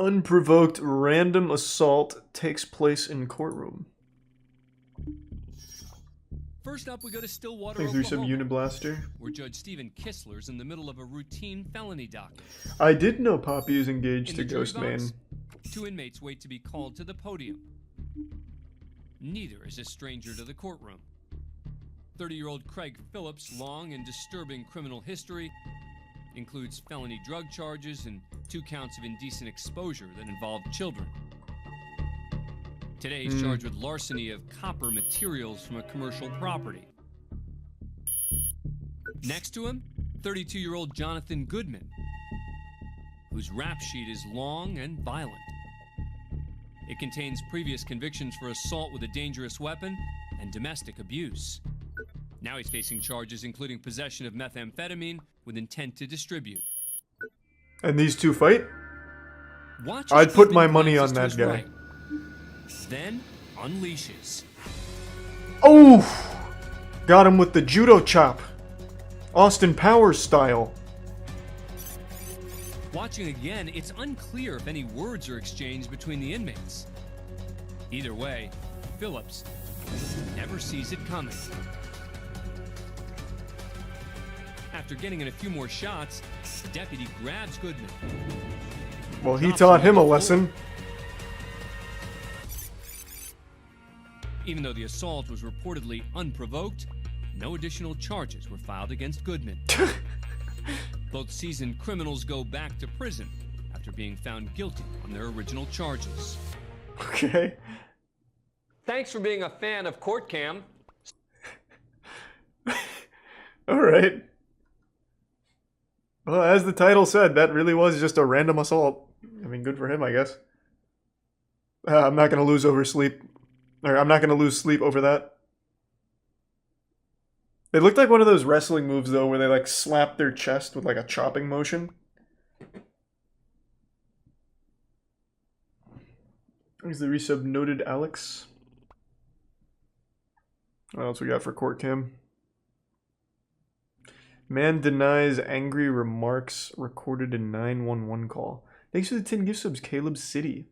Unprovoked random assault takes place in courtroom. First up, we go to Stillwater, Thanks for some Oklahoma, Uniblaster. where Judge Stephen Kistler's in the middle of a routine felony docket. I did know Poppy is engaged to In the jury Ghostman. box, 2 inmates wait to be called to the podium. Neither is a stranger to the courtroom. 30-year-old Craig Phillips' long and disturbing criminal history includes felony drug charges and 2 counts of indecent exposure that involved children. Today, he's charged with larceny of copper materials from a commercial property. Next to him, 32-year-old Jonathan Goodman, whose rap sheet is long and violent. It contains previous convictions for assault with a dangerous weapon and domestic abuse. Now he's facing charges including possession of methamphetamine with intent to distribute. And these two fight? Watch I'd as put Goodman my money glances on to that his guy. right, then unleashes. Oh! Got him with the judo chop. Austin Powers style. Watching again, it's unclear if any words are exchanged between the inmates. Either way, Phillips never sees it coming. After getting in a few more shots, the deputy grabs Goodman. Well, he taught him a lesson. Even though the assault was reportedly unprovoked, no additional charges were filed against Goodman. Both seasoned criminals go back to prison after being found guilty on their original charges. Okay. Thanks for being a fan of Court Cam. Alright. Well, as the title said, that really was just a random assault. I mean, good for him, I guess. I'm not going to lose over sleep. Or I'm not going to lose sleep over that. It looked like one of those wrestling moves, though, where they, like, slap their chest with, like, a chopping motion. There's the resub noted Alex. What else we got for court cam? Man denies angry remarks recorded in 911 call. Thanks for the 10 gift subs, Caleb City.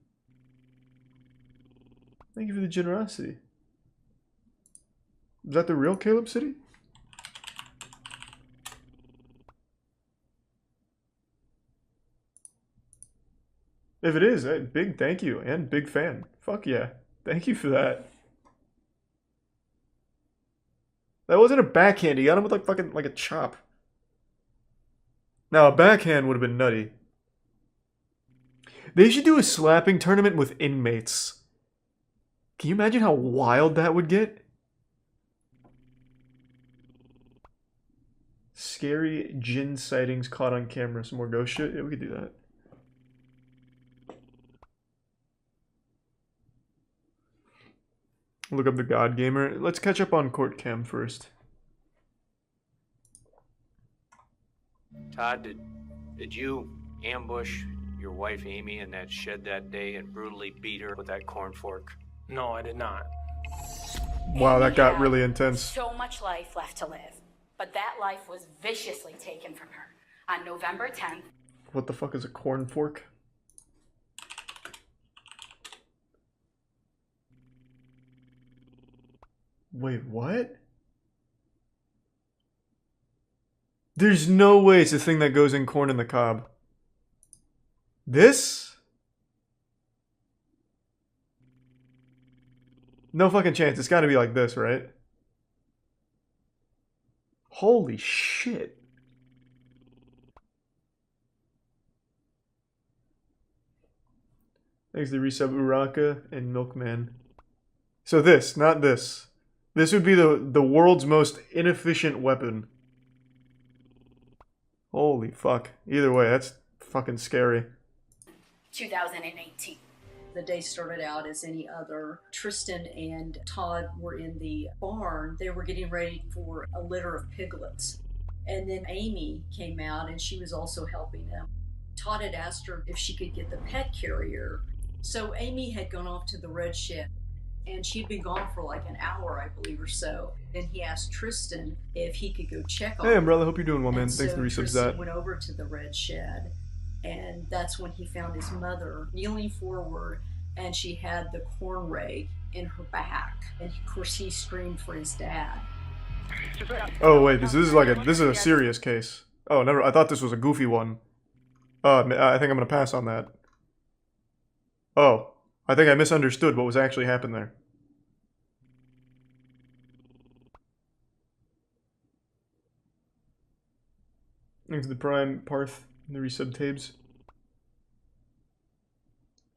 Thank you for the generosity. Is that the real Caleb City? If it is, big thank you and big fan. Fuck yeah. Thank you for that. That wasn't a backhand. He got him with like fucking like a chop. Now a backhand would have been nutty. They should do a slapping tournament with inmates. Can you imagine how wild that would get? Scary Jinn sightings caught on camera. Some more ghost shit? Yeah, we could do that. Look up the God Gamer. Let's catch up on Court Cam first. Todd, did you ambush your wife Amy in that shed that day and brutally beat her with that corn fork? No, I did not. Wow, that got Amy really had intense. So much life left to live, but that life was viciously taken from her on November 10th. What the fuck is a corn fork? Wait, what? There's no way it's the thing that goes in corn in the cob. This? No fucking chance. It's gotta be like this, right? Holy shit. Thanks to resub Uraka and Milkman. So this, not this. This would be the world's most inefficient weapon. Holy fuck. Either way, that's fucking scary. 2018. The day started out as any other. Tristan and Todd were in the barn. They were getting ready for a litter of piglets. And then Amy came out and she was also helping them. Todd had asked her if she could get the pet carrier. So Amy had gone off to the red shed and she'd been gone for like an hour, I believe, or so. Then he asked Tristan if he could go check on her. Hey, umbrella, hope you're doing well, man. And Thanks so for the resubs Tristan that. went over to the red shed And that's when he found his mother kneeling forward, and she had the corn rake in her back. And of course he screamed for his dad. Oh wait, this is a serious case. Oh, never. I thought this was a goofy one. I think I'm gonna pass on that. Oh, I think I misunderstood what was actually happened there. Thanks to the Prime, Parth, and the resub tabs.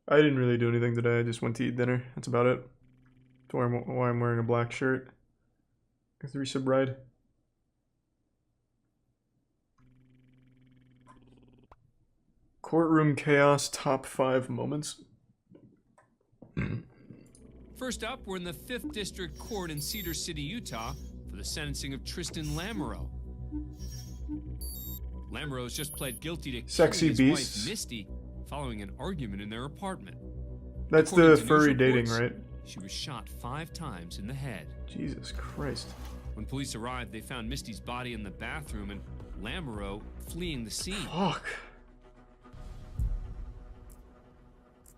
I didn't really do anything today. I just went to eat dinner. That's about it. That's why I'm wearing a black shirt. Thanks to the resub ride. Courtroom chaos top 5 moments. First up, we're in the 5th District Court in Cedar City, Utah, for the sentencing of Tristan Lamoureux. Lamoureux's just pled guilty to Sexy killing his beasts. wife, Misty, following an argument in their apartment. That's According the to news furry dating, reports, right? She was shot 5 times in the head. Jesus Christ. When police arrived, they found Misty's body in the bathroom and Lamoureux fleeing the scene. Fuck.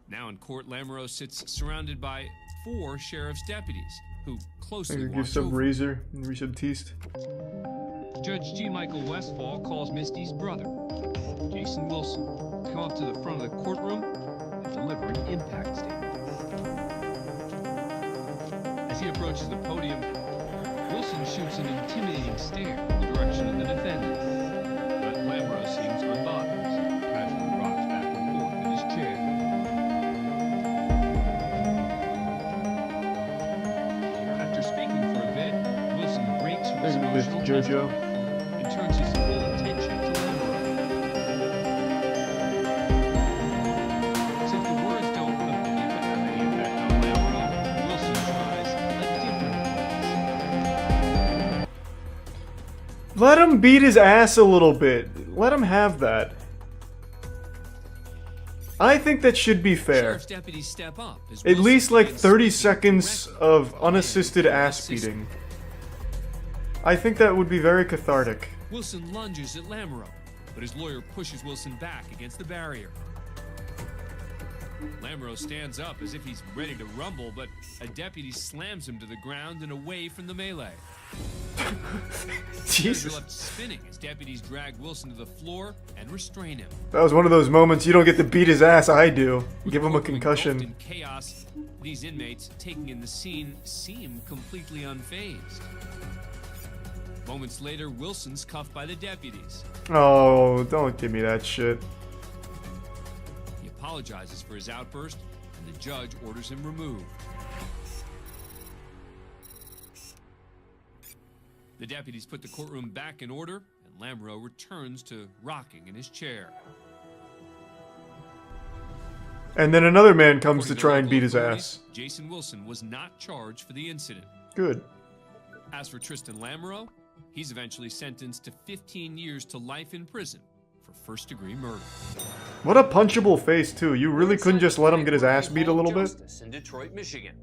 Now in court, Lamoureux sits surrounded by 4 sheriff's deputies who closely Thanks to watch sub over him. Razor and resub Teast. Judge G. Michael Westfall calls Misty's brother, Jason Wilson, to come up to the front of the courtroom and deliver an impact statement. As he approaches the podium, Wilson shoots an intimidating stare in the direction of the defendant. But Lamoureux seems unbothered as he casually rocks back and forth in his chair. After speaking for a bit, Wilson breaks from his Thanks emotional to JoJo. and turns his full attention to Lamoureux. Since the words don't appear to have any impact on Lamoureux, Wilson tries a different approach. Let him beat his ass a little bit. Let him have that. I think that should be fair. Sheriff's deputies step up as At Wilson least like begins 30 speaking seconds directly of to unassisted Lamoureux. ass beating. I think that would be very cathartic. Wilson lunges at Lamoureux, but his lawyer pushes Wilson back against the barrier. Lamoureux stands up as if he's ready to rumble, but a deputy slams him to the ground and away from the melee. Chairs are Jesus. left spinning as deputies drag Wilson to the floor and restrain him. That was one of those moments you don't get to beat his ass, I do. Give him a Courtroom engulfed concussion. in chaos, these inmates taking in the scene seem completely unfazed. Moments later, Wilson's cuffed by the deputies. Oh, don't give me that shit. He apologizes for his outburst, and the judge orders him removed. The deputies put the courtroom back in order, and Lamoureux returns to rocking in his chair. And then another man comes to According try and local beat his authorities, ass. Jason Wilson was not charged for the incident. Good. As for Tristan Lamoureux, he's eventually sentenced to 15 years to life in prison for first-degree murder. What a punchable face, too. You really couldn't just let him get his ass beat a little bit? Justice in Detroit, Michigan.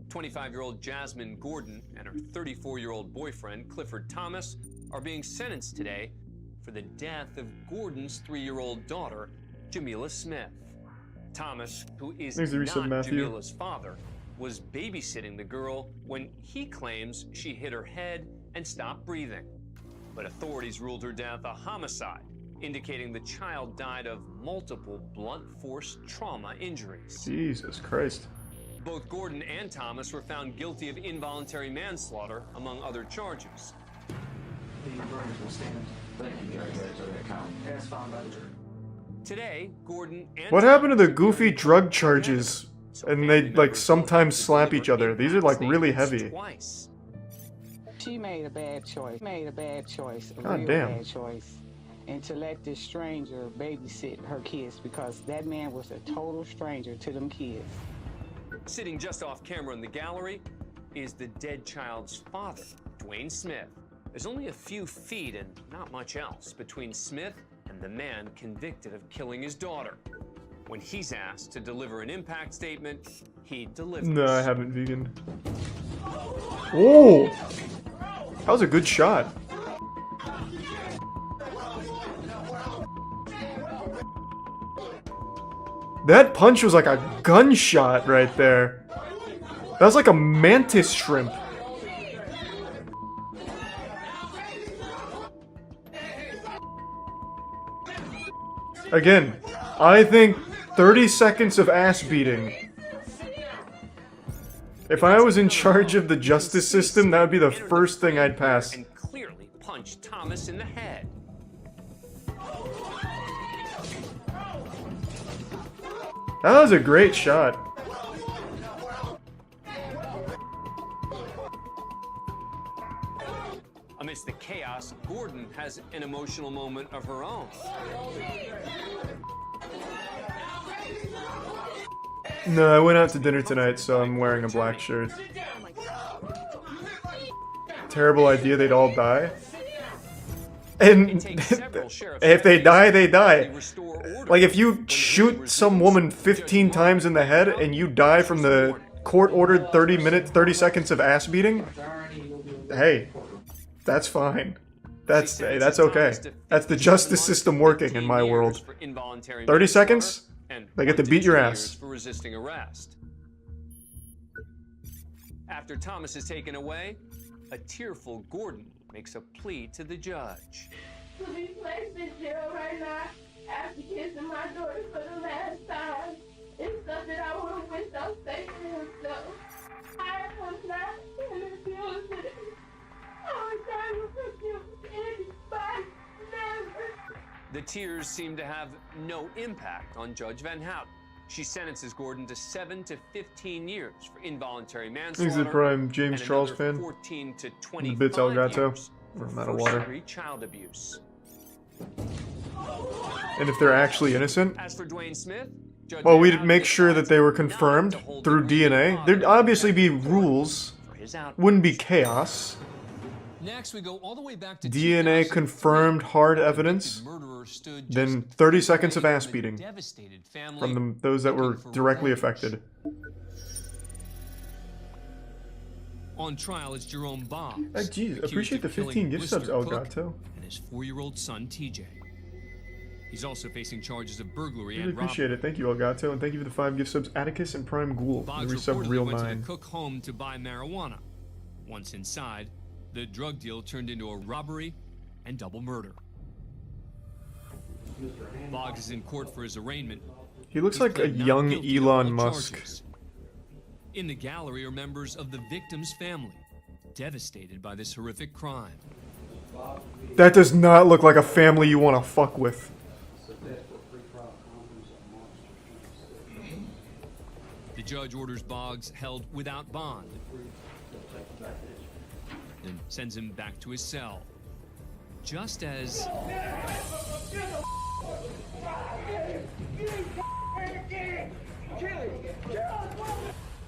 25-year-old Jasmine Gordon and her 34-year-old boyfriend, Clifford Thomas, are being sentenced today for the death of Gordon's 3-year-old daughter, Jamila Smith. Thomas, who is Thanks to not resub, Matthew. Jamila's father, was babysitting the girl when he claims she hit her head and stopped breathing. But authorities ruled her death a homicide, indicating the child died of multiple blunt force trauma injuries. Jesus Christ. Both Gordon and Thomas were found guilty of involuntary manslaughter, among other charges. Today, Gordon and What happened to the Thomas goofy appeared in drug court charges? together, so And family they like members will sometimes have to slap deliver each other. These are like impact really statements heavy. twice. She made a bad choice. Made a bad choice. A God real damn. bad choice. And to let this stranger babysit her kids because that man was a total stranger to them kids. Sitting just off camera in the gallery is the dead child's father, Dwayne Smith. There's only a few feet and not much else between Smith and the man convicted of killing his daughter. When he's asked to deliver an impact statement, he delivers. No, I haven't, vegan. Oh! That was a good shot. That punch was like a gunshot right there. That was like a mantis shrimp. Again, I think 30 seconds of ass beating. If I was in charge of the justice system, that would be the first thing I'd pass. And clearly punched Thomas in the head. That was a great shot. Amidst the chaos, Gordon has an emotional moment of her own. No, I went out to dinner tonight, so I'm wearing a black shirt. Terrible idea, they'd all die. And if they die, they die. Like, if you shoot some woman 15 times in the head and you die from the court-ordered 30 seconds of ass beating, hey, that's fine. That's okay. That's the justice system working in my world. 30 seconds? They get to beat your ass. For resisting arrest. After Thomas is taken away, a tearful Gordon makes a plea to the judge. To be placed in jail right now after kissing my daughter for the last time is something I would have wished I was safe for himself. I was not in the building. I was trying to forgive anybody, never. The tears seem to have no impact on Judge Van Houten. She sentences Gordon to 7 to 15 years for involuntary manslaughter. He's a prime James and Charles another fan. 14 to 25 Bits Elgato. years for I'm out of water. first-degree child abuse. And if they're actually innocent, As for Dwayne Smith, Judge well, Van we'd Houten make sure that they were not confirmed to hold through the DNA. father There'd obviously be rules. for his outburst. Wouldn't be chaos. Next, we go all the way back to DNA 2003. confirmed hard The evidence. murderer stood Then just 30 seconds of away ass from a beating devastated family from those that were looking for directly revenge. affected. On trial is Jerome Boggs. Geez, accused appreciate the of killing 15 gift subs, Blister Cook Elgato. and his 4-year-old son, TJ. He's also facing charges of burglary Really and robbery. appreciate it. Thank you, Elgato, and thank you for the 5 gift subs, Atticus and Prime Ghoul. Boggs The resub reportedly Real went to 9. the Cook home to buy marijuana. Once inside, the drug deal turned into a robbery and double murder. Boggs is in court for his arraignment. He looks He's like a pled not young guilty of Elon all Musk. charges. In the gallery are members of the victim's family, devastated by this horrific crime. That does not look like a family you want to fuck with. The judge orders Boggs held without bond, then sends him back to his cell. Just as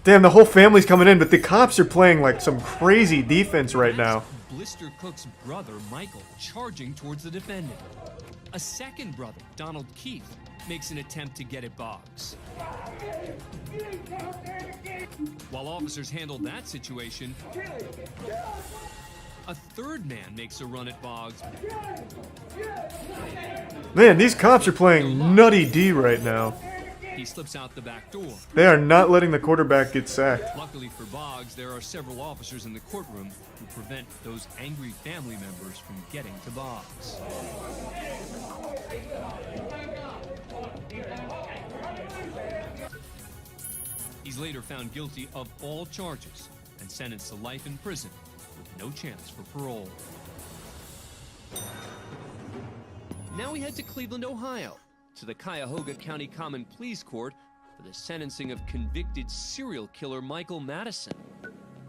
Damn, the whole family's coming in, but the cops are playing like some crazy defense right now. Blister Cook's brother, Michael, charging towards the defendant. A second brother, Donald Keith, makes an attempt to get at Boggs. While officers handled that situation, a third man makes a run at Boggs. Man, these cops are playing Nutty D right now. He slips out the back door. They are not letting the quarterback get sacked. Luckily for Boggs, there are several officers in the courtroom who prevent those angry family members from getting to Boggs. He's later found guilty of all charges and sentenced to life in prison with no chance for parole. Now we head to Cleveland, Ohio, to the Cuyahoga County Common Pleas Court for the sentencing of convicted serial killer Michael Madison.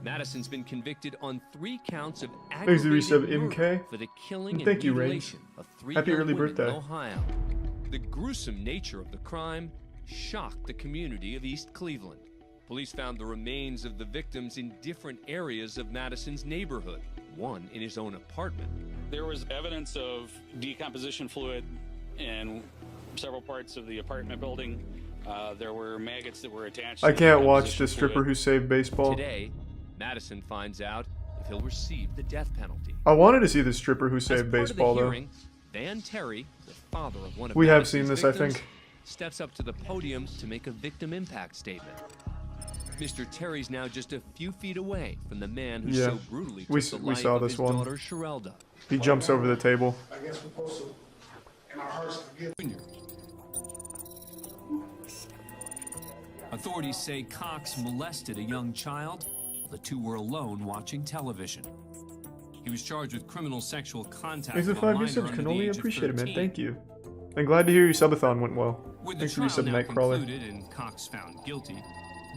Madison's been convicted on 3 counts of Thanks to aggravated resub murder MK. for the killing and Thank you, Reigns. mutilation of 3 Happy young early women birthday. in Ohio. The gruesome nature of the crime shocked the community of East Cleveland. Police found the remains of the victims in different areas of Madison's neighborhood, one in his own apartment. There was evidence of decomposition fluid in several parts of the apartment building. There were maggots that were attached I to the can't watch decomposition the stripper fluid. who saved baseball. Today, Madison finds out if he'll receive the death penalty. I wanted to see the stripper who As saved part baseball of the though. hearing, Van Terry, the father of one of We have Madison's seen this, I victims, think. steps up to the podium to make a victim impact statement. Mr. Terry's now just a few feet away from the man who so brutally took the life saw of this his one. daughter, Sherelda. He jumps over the table. I guess we're supposed to, in our hearts, forgive. Authorities say Cox molested a young child. The two were alone watching television. He was charged with criminal sexual contact. Thanks for with a 5 minor new subs. under Can the only age of appreciate it, man. 13. Thank you. I'm glad to hear your subathon went well. With the Thanks for your trial sub, now Nightcrawler. concluded and Cox found guilty,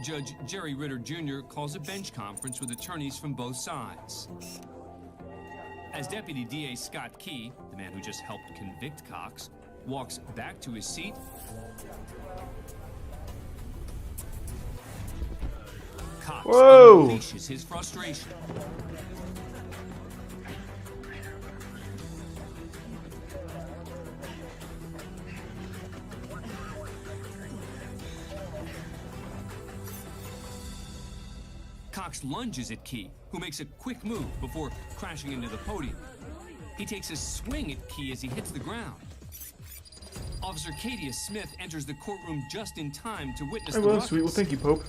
Judge Jerry Ritter Jr. calls a bench conference with attorneys from both sides. As Deputy DA Scott Key, the man who just helped convict Cox, walks back to his seat, Cox unleashes his frustration. Cox lunges at Key, who makes a quick move before crashing into the podium. He takes a swing at Key as he hits the ground. Officer Katia Smith enters the courtroom just in time to witness the ruckus. Sweet. Well, thank you, Pope.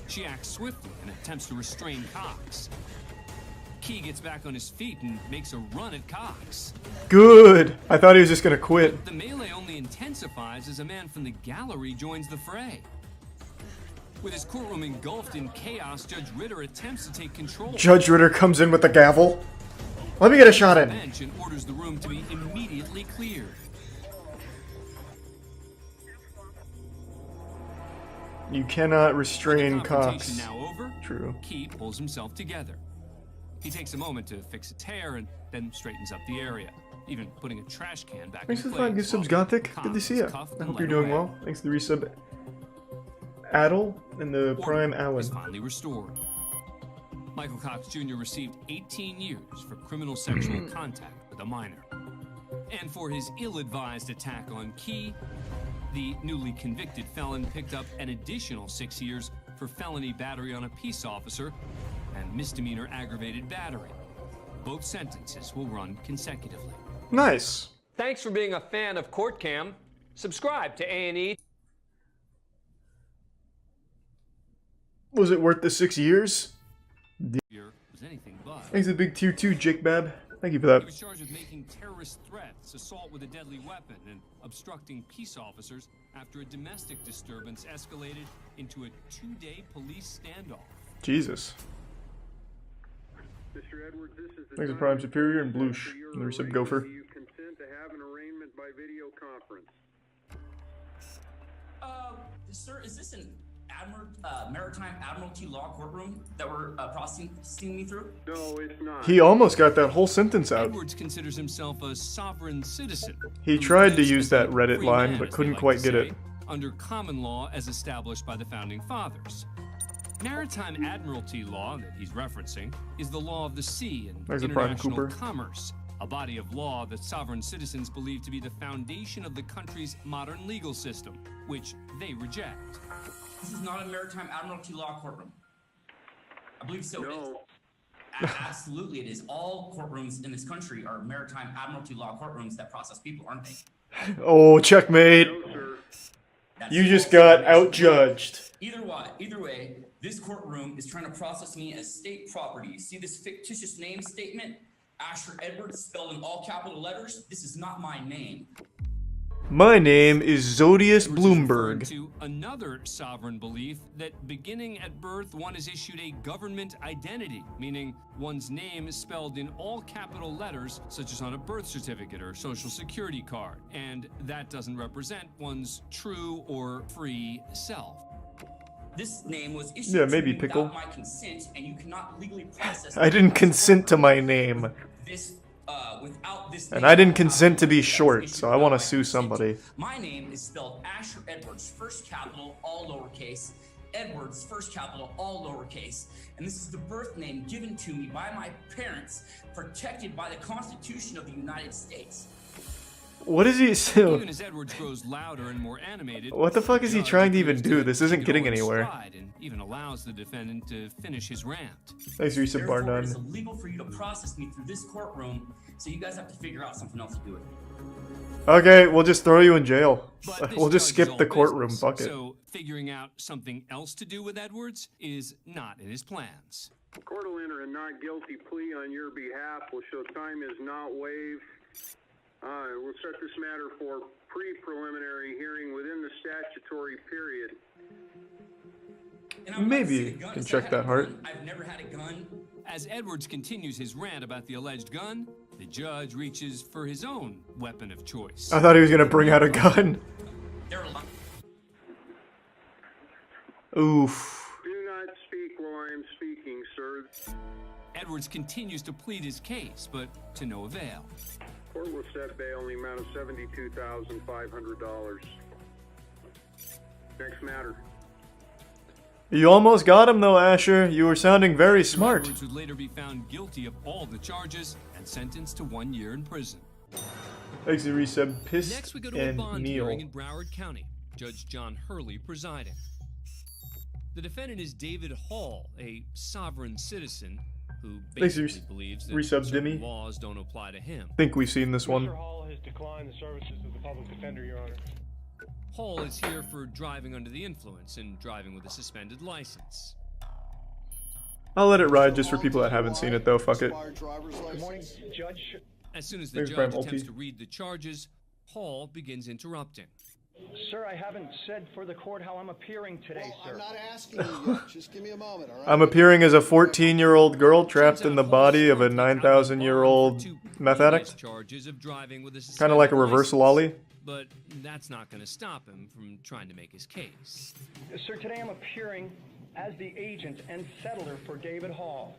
She acts swiftly and attempts to restrain Cox. Key gets back on his feet and makes a run at Cox. Good. I thought he was just gonna quit. The melee only intensifies as a man from the gallery joins the fray. With his courtroom engulfed in chaos, Judge Ritter attempts to take control. Judge Ritter comes in with the gavel. Let me get a shot in. Bench and orders the room to be immediately cleared. You cannot restrain With the confrontation Cox. now over, True. Key pulls himself together. He takes a moment to fix a tear and then straightens up the area, even putting a trash can back Thanks in for place. the 5 gift subs, Gothic. Good to see ya. I hope you're doing well. Thanks for the resub, Adel, and the Prime Allen. Is finally restored. Michael Cox Jr. received 18 years for criminal sexual contact with a minor. And for his ill-advised attack on Key, the newly convicted felon picked up an additional 6 years for felony battery on a peace officer and misdemeanor aggravated battery. Both sentences will run consecutively. Nice. Thanks for being a fan of Court Cam. Subscribe to A&E. Was it worth the 6 years? Was anything but. Thanks to the big tier 2, Jake Bab. Thank you for that. He was charged with making terrorist threats, assault with a deadly weapon, and obstructing peace officers after a domestic disturbance escalated into a 2-day police standoff. Jesus. Thanks to Prime Superior and Bloosh. And the resub Gopher. You consent to have an arraignment by video conference. Sir, is this an Maritime Admiralty Law courtroom that we're processing me through? No, it's not. He almost got that whole sentence out. Edwards considers himself a sovereign citizen. He tried to use that Reddit line, but couldn't quite get it. Under common law as established by the Founding Fathers. Maritime Admiralty law that he's referencing is the law of the sea and There's a Prime international Cooper. commerce, a body of law that sovereign citizens believe to be the foundation of the country's modern legal system, which they reject. This is not a Maritime Admiralty Law courtroom. I believe so. No. Absolutely, it is. All courtrooms in this country are Maritime Admiralty Law courtrooms that process people, aren't they? Oh, checkmate. No, sir. You just got outjudged. Either way, this courtroom is trying to process me as state property. You see this fictitious name statement? Asher Edwards, spelled in all capital letters? This is not my name. My name is Zodius Bloomberg. To another sovereign belief that beginning at birth, one is issued a government identity, meaning one's name is spelled in all capital letters, such as on a birth certificate or social security card, and that doesn't represent one's true or free self. This name was issued maybe to me Pickle. without my consent, and you cannot legally process I didn't consent to my name. this without this And name. I didn't consent to be short, so I want to sue somebody. My name is spelled Asher Edwards, first capital, all lowercase. Edwards, first capital, all lowercase. And this is the birth name given to me by my parents, protected by the Constitution of the United States. What is he still? Even as Edwards grows louder and more animated, What the fuck is he trying to even do? This isn't getting anywhere. And even allows the defendant to finish his rant. Thanks, Resub Therefore, it Bar9. is illegal for you to process me through this courtroom So you guys have to figure out something else to do with it. Okay, we'll just throw you in jail. But We'll just this judge is skip all the courtroom. business, Fuck it. So figuring out something else to do with Edwards is not in his plans. The court will enter a not guilty plea on your behalf. Will show time is not waived. We'll set this matter for pre-preliminary hearing within the statutory period. And I'm about to Maybe say you gun, can so I check have that a heart. gun. I've never had a gun. As Edwards continues his rant about the alleged gun, the judge reaches for his own weapon of choice. I thought he was gonna bring out a gun. They're lying. Oof. Do not speak while I am speaking, sir. Edwards continues to plead his case, but to no avail. Court will set bail in the amount of $72,500. Next matter. You almost got him though, Asher. You were sounding very smart. Edwards would later be found guilty of all the charges and sentenced to 1 year in prison. Thanks to Resub, Piss Next, we go to a and bond Neil. hearing in Broward County. Judge John Hurley presiding. The defendant is David Hall, a sovereign citizen who Thanks to basically believes that Resub, certain Dimmy. laws don't apply to him. Think we've seen this one. Mr. Hall has declined the services of the public defender, Your Honor. Hall is here for driving under the influence and driving with a suspended license. I'll let it ride just for people that haven't seen it though. Fuck it. Good morning, Judge. As soon as the Thanks, judge Prime attempts Ulti. to read the charges, Hall begins interrupting. Sir, I haven't said for the court how I'm appearing today, sir. I'm not asking you yet. Just give me a moment, all right? I'm appearing as a 14-year-old girl trapped in the body of a 9,000-year-old meth addict. Charges of driving with a Kind of like a suspended reverse license. lolly. But that's not going to stop him from trying to make his case. Sir, today I'm appearing as the agent and settler for David Hall.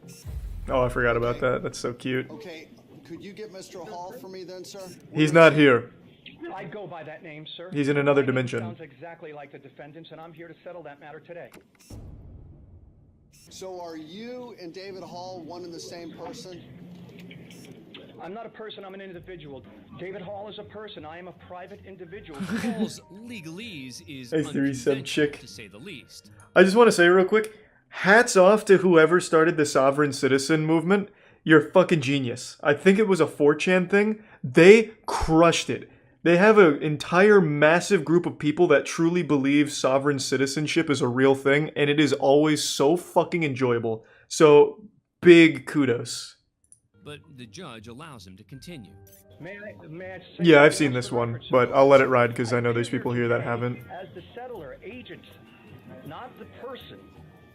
Oh, I forgot about that. That's so cute. Okay, could you get Mr. Hall for me then, sir? He's not here. I go by that name, sir. He's in another My name dimension. Sounds exactly like the defendant's, and I'm here to settle that matter today. So are you and David Hall one and the same person? I'm not a person, I'm an individual. David Hall is a person, I am a private individual. Hall's legalese is Hey, Siri, some unconventional, chick. to say the least. I just want to say real quick, hats off to whoever started the sovereign citizen movement. You're fucking genius. I think it was a 4chan thing. They crushed it. They have an entire massive group of people that truly believe sovereign citizenship is a real thing, and it is always so fucking enjoyable. So, big kudos. But the judge allows him to continue. May I say Yeah, I've something seen else this for one, record, sir? but I'll let it ride because I know there's people here that haven't. As the settler, agent, not the person,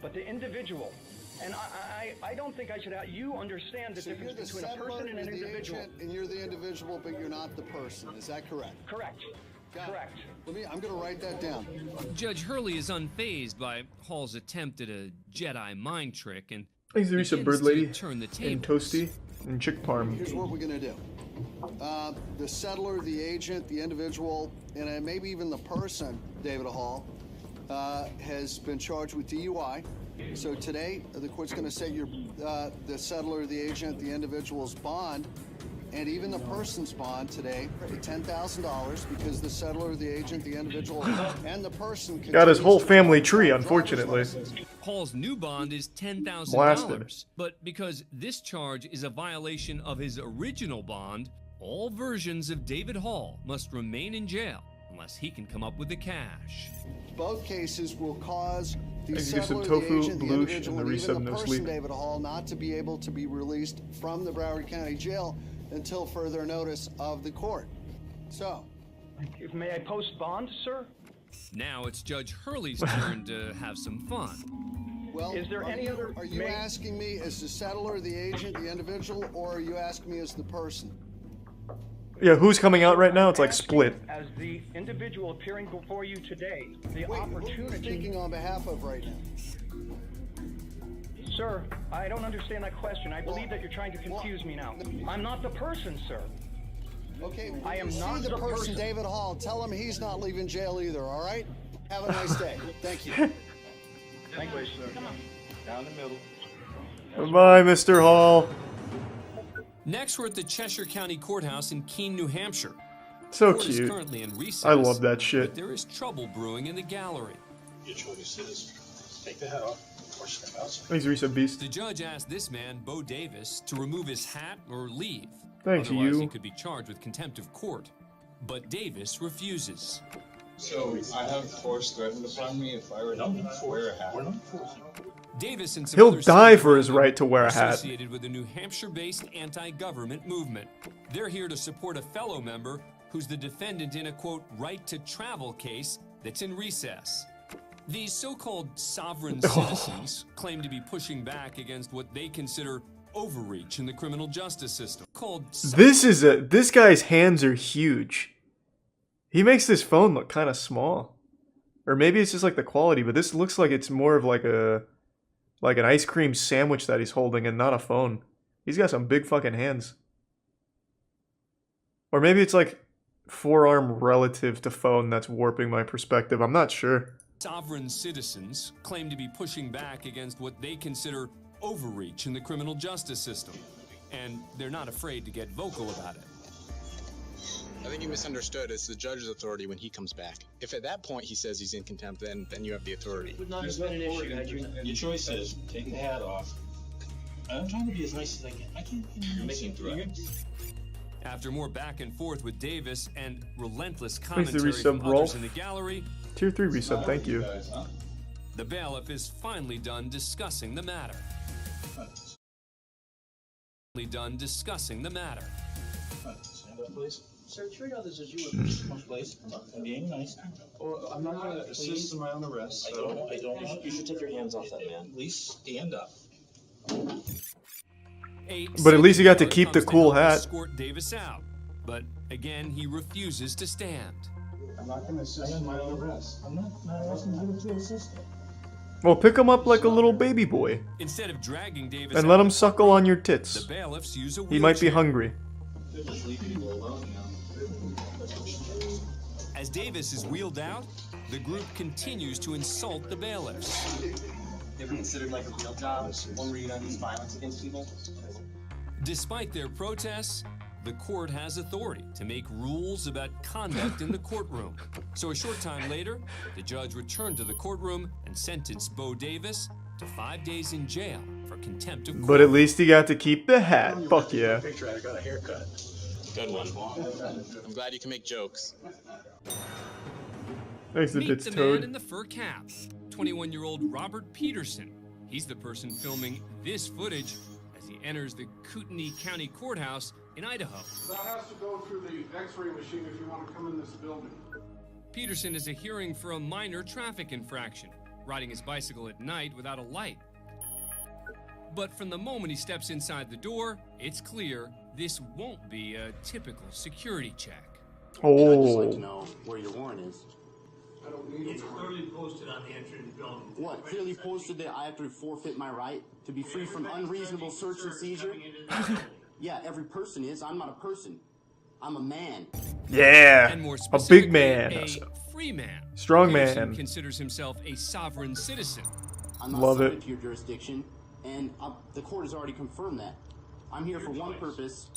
but the individual. And I don't think I should. You understand the So difference you're the between a settler, person and an you're the individual. agent, and you're the individual, but you're not the person. Is that correct? Correct. Got it. Correct. I'm going to write that down. Judge Hurley is unfazed by Hall's attempt at a Jedi mind trick and Thanks to Risa begins Bird to Lady turn the and tables. Toasty and Chick Parm. Here's what we're going to do. The settler, the agent, the individual, and maybe even the person, David Hall, has been charged with DUI. So today, the court's going to set the settler, the agent, the individual's bond, and even the person's bond today at $10,000 because the settler, the agent, the individual, and the person Got his whole continues to family drive tree, a driver's unfortunately. license. Hall's new bond is $10,000. Blasted. But because this charge is a violation of his original bond, all versions of David Hall must remain in jail unless he can come up with the cash. Both cases will cause the I can do some settler, the tofu, agent, the bloosh, individual, and the and even resub the no person, sleep. David Hall, not to be able to be released from the Broward County Jail until further notice of the court. So, May I post bond, sir? Now it's Judge Hurley's turn to have some fun. well, Is there any other- Are you may- asking me as the settler, the agent, the individual, or are you asking me as the person? Yeah, who's coming out right now? It's like split. As the individual appearing before you today, the Wait, who are you opportunity. speaking on behalf of right now? Sir, I don't understand that question. I believe that you're trying to confuse me now. I'm not the person, sir. Okay, when I am you not see the the person, person. David Hall, tell him he's not leaving jail either, all right? Have a nice day. Thank you. Thank you, sir. Down the middle. Bye, Mr. Hall. Next, we're at the Cheshire County Courthouse in Keene, New Hampshire. So Court is cute. currently in recess, I love that shit. but there is trouble brewing in the gallery. Your choice is take the hat off or step outside. Thanks, Risa Beast. The judge asked this man, Bo Davis, to remove his hat or leave. Thanks, Otherwise, you. he could be charged with contempt of court. But Davis refuses. So I have force threatened upon me if I were to wear a hat. Davis and some He'll other die cities for his around him right to wear are a hat. associated with a New Hampshire-based anti-government movement. They're here to support a fellow member who's the defendant in a, quote, right to travel case that's in recess. These so-called sovereign citizens claim to be pushing back against what they consider overreach in the criminal justice system. This guy's hands are huge. He makes this phone look kind of small. Or maybe it's just like the quality, but this looks like it's more of like an ice cream sandwich that he's holding and not a phone. He's got some big fucking hands. Or maybe it's like forearm relative to phone that's warping my perspective. I'm not sure. Sovereign citizens claim to be pushing back against what they consider overreach in the criminal justice system. And they're not afraid to get vocal about it. I think you misunderstood. It's the judge's authority when he comes back. If at that point he says he's in contempt, then you have the authority. Would not have been an issue had you. Your choice is take the hat off. I'm trying to be as nice as I can. I can't. You're making threats. After more back and forth with Davis and relentless Thanks to commentary resub, from others Rolf. in the gallery, Tier 3 resub, thank you. the bailiff is finally done discussing the matter. Stand up, please. Sir, treat others as you would. Please. I'm being nice. Well, I'm not going to assist in my own arrest. So I don't. You should take your hands off that man. At least stand up. But at least he got to keep the cool hat. Escort Davis out, but again he refuses to stand. I'm not going to assist in my own arrest. I'm not asking you to assist. Well, pick him up like a little baby boy. Instead of dragging Davis And let out, him suckle on your tits. the bailiffs use a He might be wheelchair. hungry. As Davis is wheeled out, the group continues to insult the bailiffs. Ever considered like a real job? One where you don't use violence against people? Despite their protests, the court has authority to make rules about conduct in the courtroom. So a short time later, the judge returned to the courtroom and sentenced Bo Davis to 5 days in jail for contempt of court. But at least he got to keep the hat. Fuck yeah. Picture I got a haircut. Good one. I'm glad you can make jokes. Thanks to Meet Bits the man Toad. in the fur cap, 21-year-old Robert Peterson. He's the person filming this footage as he enters the Kootenai County Courthouse in Idaho. That has to go through the X-ray machine if you want to come in this building. Peterson is a hearing for a minor traffic infraction, riding his bicycle at night without a light. But from the moment he steps inside the door, it's clear this won't be a typical security check. Oh. I'd just like to know where your warrant is. I don't need It's clearly posted on the entry of the building. What? Clearly posted that I have to forfeit my right to be free from unreasonable search and seizure? Yeah, every person is. I'm not a person. I'm a man. Yeah. And more A big specifically, man. a free man. Strong Peterson man. considers himself a sovereign citizen. I'm not Love subject it. to your jurisdiction, and the court has already confirmed that. I'm here for one purpose.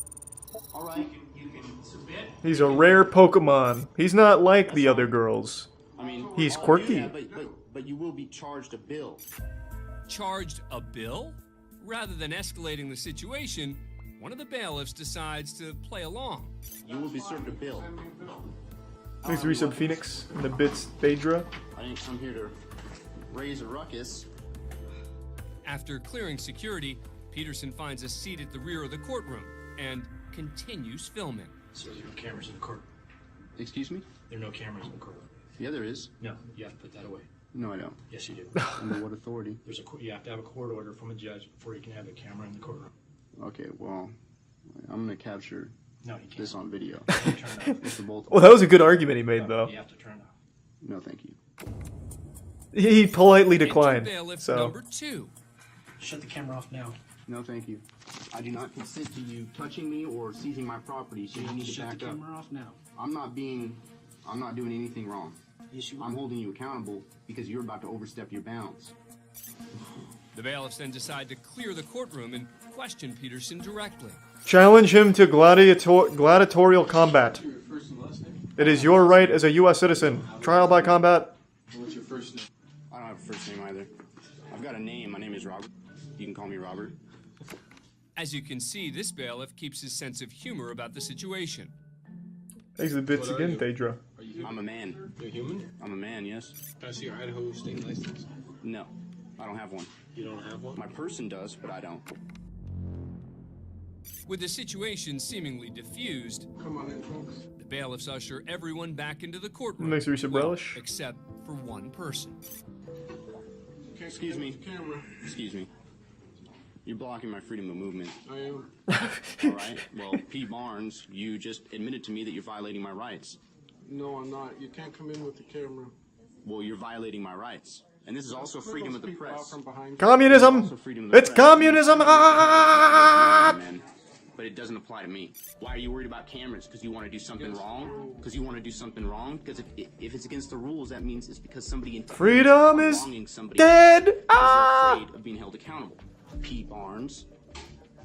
All right. You can submit. He's a rare Pokemon. He's not like the other girls. I mean, He's I'll do quirky. that, but you will be charged a bill. Charged a bill? Rather than escalating the situation, one of the bailiffs decides to play along. You will be served a bill. Thanks to Resub Phoenix and the Bits Phaedra. I didn't come here to raise a ruckus. After clearing security, Peterson finds a seat at the rear of the courtroom and continues filming. Sir, there are no cameras in the court. Excuse me? There are no cameras in the court. Yeah, there is. No, you have to put that away. No, I don't. Yes, you do. Under what authority? You have to have a court order from a judge before you can have a camera in the courtroom. Okay, well, I'm gonna capture this on video. It's a bolt. Well, that was a good argument he made, though. You have to turn it off. No, thank you. He politely declined. Bailiff So number 2. Shut the camera off now. No, thank you. I do not consent to you touching me or seizing my property, so you need to Shut back the up. camera off now. I'm not doing anything wrong. Yes, you I'm holding you accountable because you're about to overstep your bounds. The bailiffs then decide to clear the courtroom and question Peterson directly. challenge him to gladiatorial combat. It is your right as a U.S. citizen. Trial by combat. What's your first name? I don't have a first name either. I've got a name. My name is Robert. You can call me Robert. As you can see, this bailiff keeps his sense of humor about the situation. Thanks the bits again, Phaedra. I'm a man. You're human? I'm a man, yes. Can I see your Idaho state license? No, I don't have one. You don't have one? My person does, but I don't. With the situation seemingly diffused, Come on in, folks. the bailiffs usher everyone back into the courtroom. Thanks, Risa Relish. Except for one person. Excuse me. Excuse me. You're blocking my freedom of movement. I am. All right. Well, P. Barnes, you just admitted to me that you're violating my rights. No, I'm not. You can't come in with the camera. Well, you're violating my rights. And this is also freedom of the press. Communism! It's communism! Ah! But it doesn't apply to me. Why are you worried about cameras? Because you want to do something wrong? Because you want to do something wrong? Because if it's against the rules, that means it's because somebody Freedom is dead! Ah! Afraid of being held accountable. P. Barnes.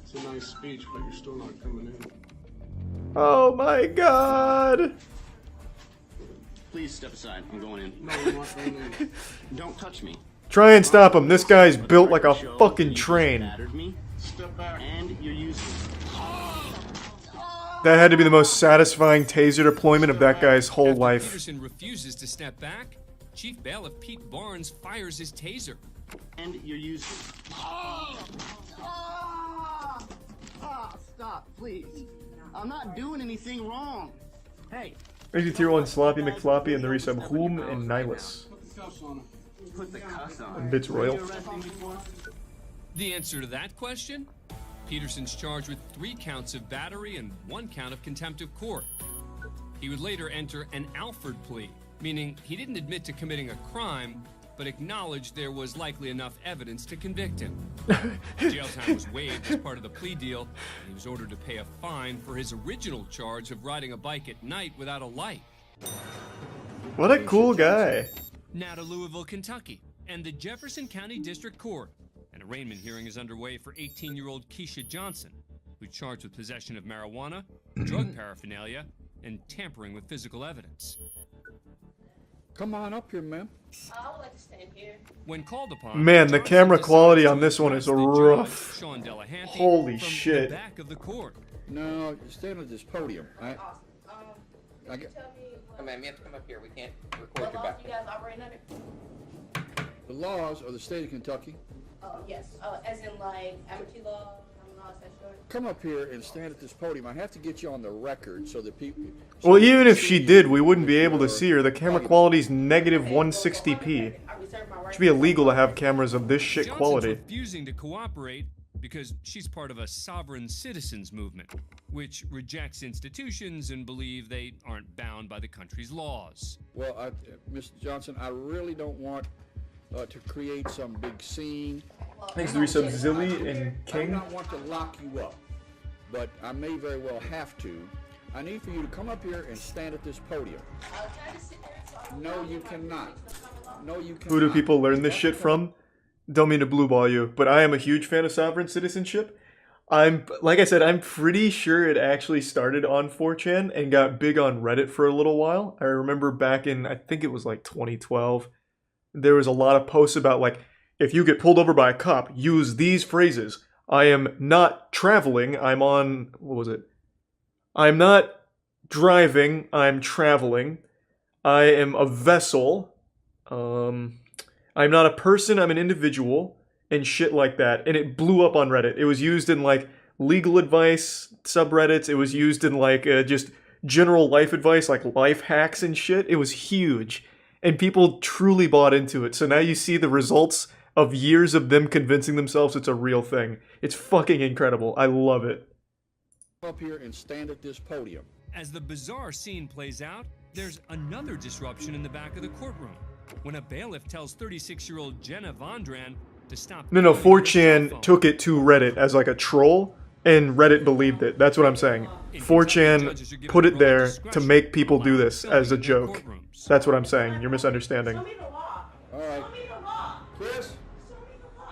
It's a nice speech, but you're still not coming in. Oh my god! Please step aside. I'm going in. No, I'm not going in. Don't touch me. Try and stop him. This guy's built like a fucking train. Step back. And you're using... That had to be the most satisfying taser deployment of that guy's whole After life. Peterson refuses to step back, Chief Bailiff Pete Barnes fires his taser. And you're using... Stop, please. I'm not doing anything wrong. Hey. Thank you, Tier 1 Sloppy McFloppy and the resub Whom and Nihilus. Put the cuffs on. And Bits Royal. The answer to that question? Peterson's charged with 3 counts of battery and 1 count of contempt of court. He would later enter an Alford plea, meaning he didn't admit to committing a crime, but acknowledged there was likely enough evidence to convict him. Jail time was waived as part of the plea deal, and he was ordered to pay a fine for his original charge of riding a bike at night without a light. What a cool guy. Now to Louisville, Kentucky, and the Jefferson County District Court. An arraignment hearing is underway for 18-year-old Keisha Johnson, who's charged with possession of marijuana, drug paraphernalia, and tampering with physical evidence. Come on up here, ma'am. I would like to stand here. When called upon, Man, the camera quality on this one is the rough. Sean Delahanty Holy from shit. the back of the court. No, you stand at this podium. I get. Come on, you have to come up here. We can't record What your laws back. you guys operate under? The laws of the state of Kentucky. Oh, yes. As in, like, amateur law, common law, statutory? Come up here and stand at this podium. I have to get you on the record so that people. Well, even if she did, we wouldn't be able to see her. The camera quality's negative 160p. Should be illegal to have cameras of this shit Johnson's quality. refusing to cooperate because she's part of a sovereign citizens movement, which rejects institutions and believe they aren't bound by the country's laws. Well, Mr. Johnson, I really don't want to create some big scene. Thanks to the resub Zilly and I King. do not want to lock you up, but I may very well have to. I need for you to come up here and stand at this podium. No, you cannot. No, you cannot. Who do people learn this shit from? Don't mean to blue ball you, but I am a huge fan of sovereign citizenship. Like I said, I'm pretty sure it actually started on 4chan and got big on Reddit for a little while. I remember back in, I think it was like 2012, there was a lot of posts about like, if you get pulled over by a cop, use these phrases. I am not traveling, I'm on, what was it? I'm not driving, I'm traveling. I am a vessel. I'm not a person, I'm an individual. And shit like that. And it blew up on Reddit. It was used in like legal advice subreddits. It was used in like just general life advice, like life hacks and shit. It was huge. And people truly bought into it. So now you see the results of years of them convincing themselves it's a real thing. It's fucking incredible. I love it. Up here and stand at this podium. As the bizarre scene plays out, there's another disruption in the back of the courtroom when a bailiff tells 36-year-old Jenna Vondran to stop. No, 4chan took it to Reddit as like a troll, and Reddit believed it. That's what I'm saying. 4chan put it there to make people do this as a joke. That's what I'm saying. You're misunderstanding. All right. Chris?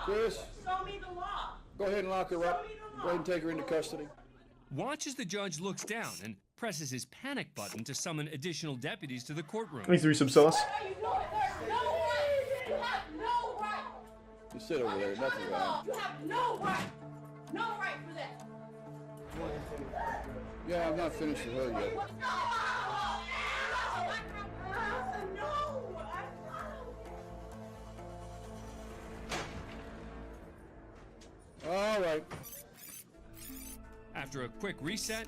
Chris? Go ahead and lock her up. Go ahead and take her into custody. Watch as the judge looks down and presses his panic button to summon additional deputies to the courtroom. Thanks for some sauce. You sit over there. Nothing wrong. You have no right. No right for that. Yeah, I'm not finished with her yet. All right. After a quick reset,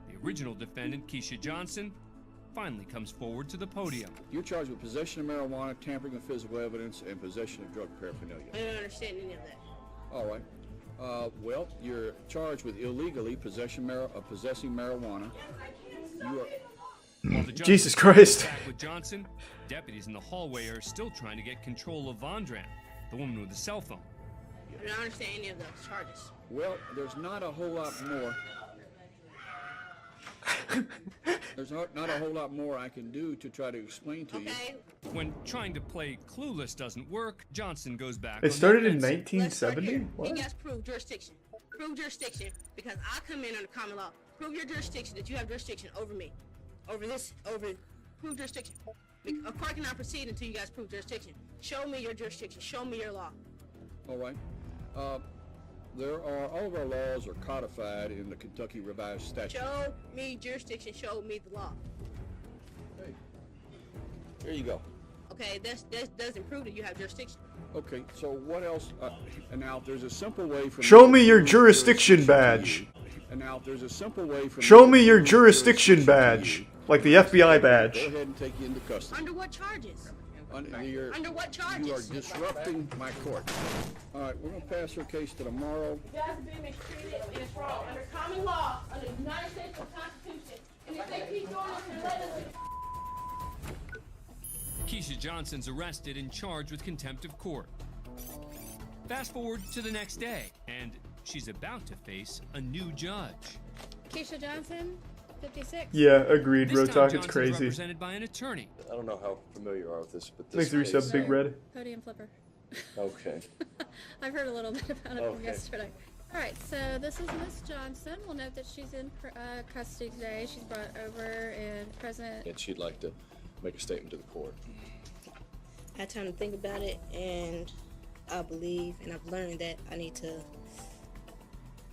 the original defendant, Keisha Johnson, finally comes forward to the podium. You're charged with possession of marijuana, tampering with physical evidence, and possession of drug paraphernalia. I don't understand any of that. All right. Well, you're charged with illegally possessing marijuana. You are. While the judge Jesus is Christ. back with Johnson, deputies in the hallway are still trying to get control of Vondran, the woman with the cell phone. I don't understand any of those charges. Well, there's not a whole lot more. There's not a whole lot more I can do to try to explain to you. When trying to play clueless doesn't work, Johnson goes back. It on started the in offensive. 1970? You What? guys prove jurisdiction. Prove jurisdiction because I come in under common law. Prove your jurisdiction that you have jurisdiction over me. Prove jurisdiction. A court cannot proceed until you guys prove jurisdiction. Show me your jurisdiction. Show me your law. All right. All of our laws are codified in the Kentucky Revised Statute. Show me jurisdiction. Show me the law. Hey, there you go. Okay, that doesn't prove that you have jurisdiction. Okay, so what else? And now there's a simple way for Show me your jurisdiction badge. And now there's a simple way for Show me your jurisdiction badge. Like the FBI badge. Go ahead and take you into custody. Under what charges? Under what charges? You are disrupting my court. All right, we're going to pass her case to tomorrow. You guys are being mistreated and it's wrong. Under common law, under the United States Constitution. And if they keep doing this, then let us... Keisha Johnson's arrested and charged with contempt of court. Fast forward to the next day, and she's about to face a new judge. Keisha Johnson, 56. Yeah, agreed, This time Rotok, it's Johnson's crazy. represented by an attorney. I don't know how familiar you are with this, but Thanks this for your case- sub, Big Red. Podium flipper. Okay. I've heard a little bit about it from Okay. yesterday. All right, so this is Miss Johnson. We'll note that she's in custody today. She's brought over and present. And she'd like to make a statement to the court. I had time to think about it, and I believe and I've learned that I need to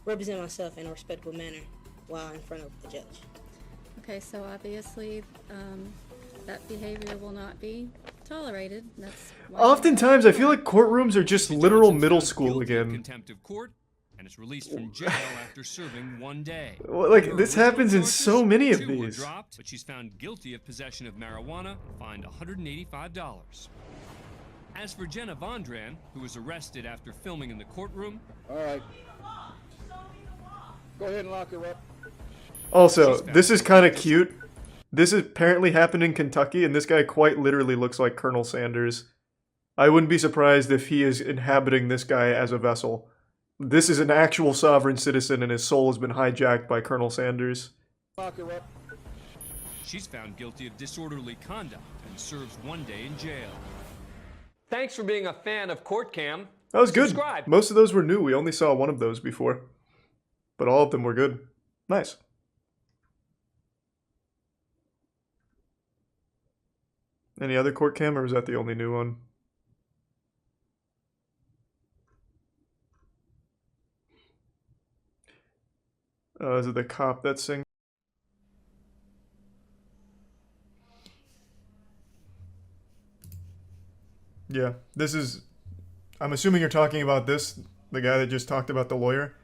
represent myself in a respectable manner while in front of the judge. Okay, so obviously that behavior will not be tolerated. That's why Oftentimes, I feel like courtrooms are just literal middle school again. Contempt of court, and is released from jail after serving 1 day. Well, like, Her this original happens in charges, so many of 2 were these. dropped, but she's found guilty of possession of marijuana, fined $185. As for Jenna Vondran, who was arrested after filming in the courtroom, All right. Go ahead and lock her up. Also, this is kind of cute. This apparently happened in Kentucky, and this guy quite literally looks like Colonel Sanders. I wouldn't be surprised if he is inhabiting this guy as a vessel. This is an actual sovereign citizen, and his soul has been hijacked by Colonel Sanders. Lock her up. she's found guilty of disorderly conduct and serves 1 day in jail. Thanks for being a fan of Court Cam. That was good. Subscribe. Most of those were new. We only saw one of those before. But all of them were good. Nice. Any other Court Cam, or was that the only new one? Is it the cop that sings? Yeah, this is... I'm assuming you're talking about this, the guy that just talked about the lawyer.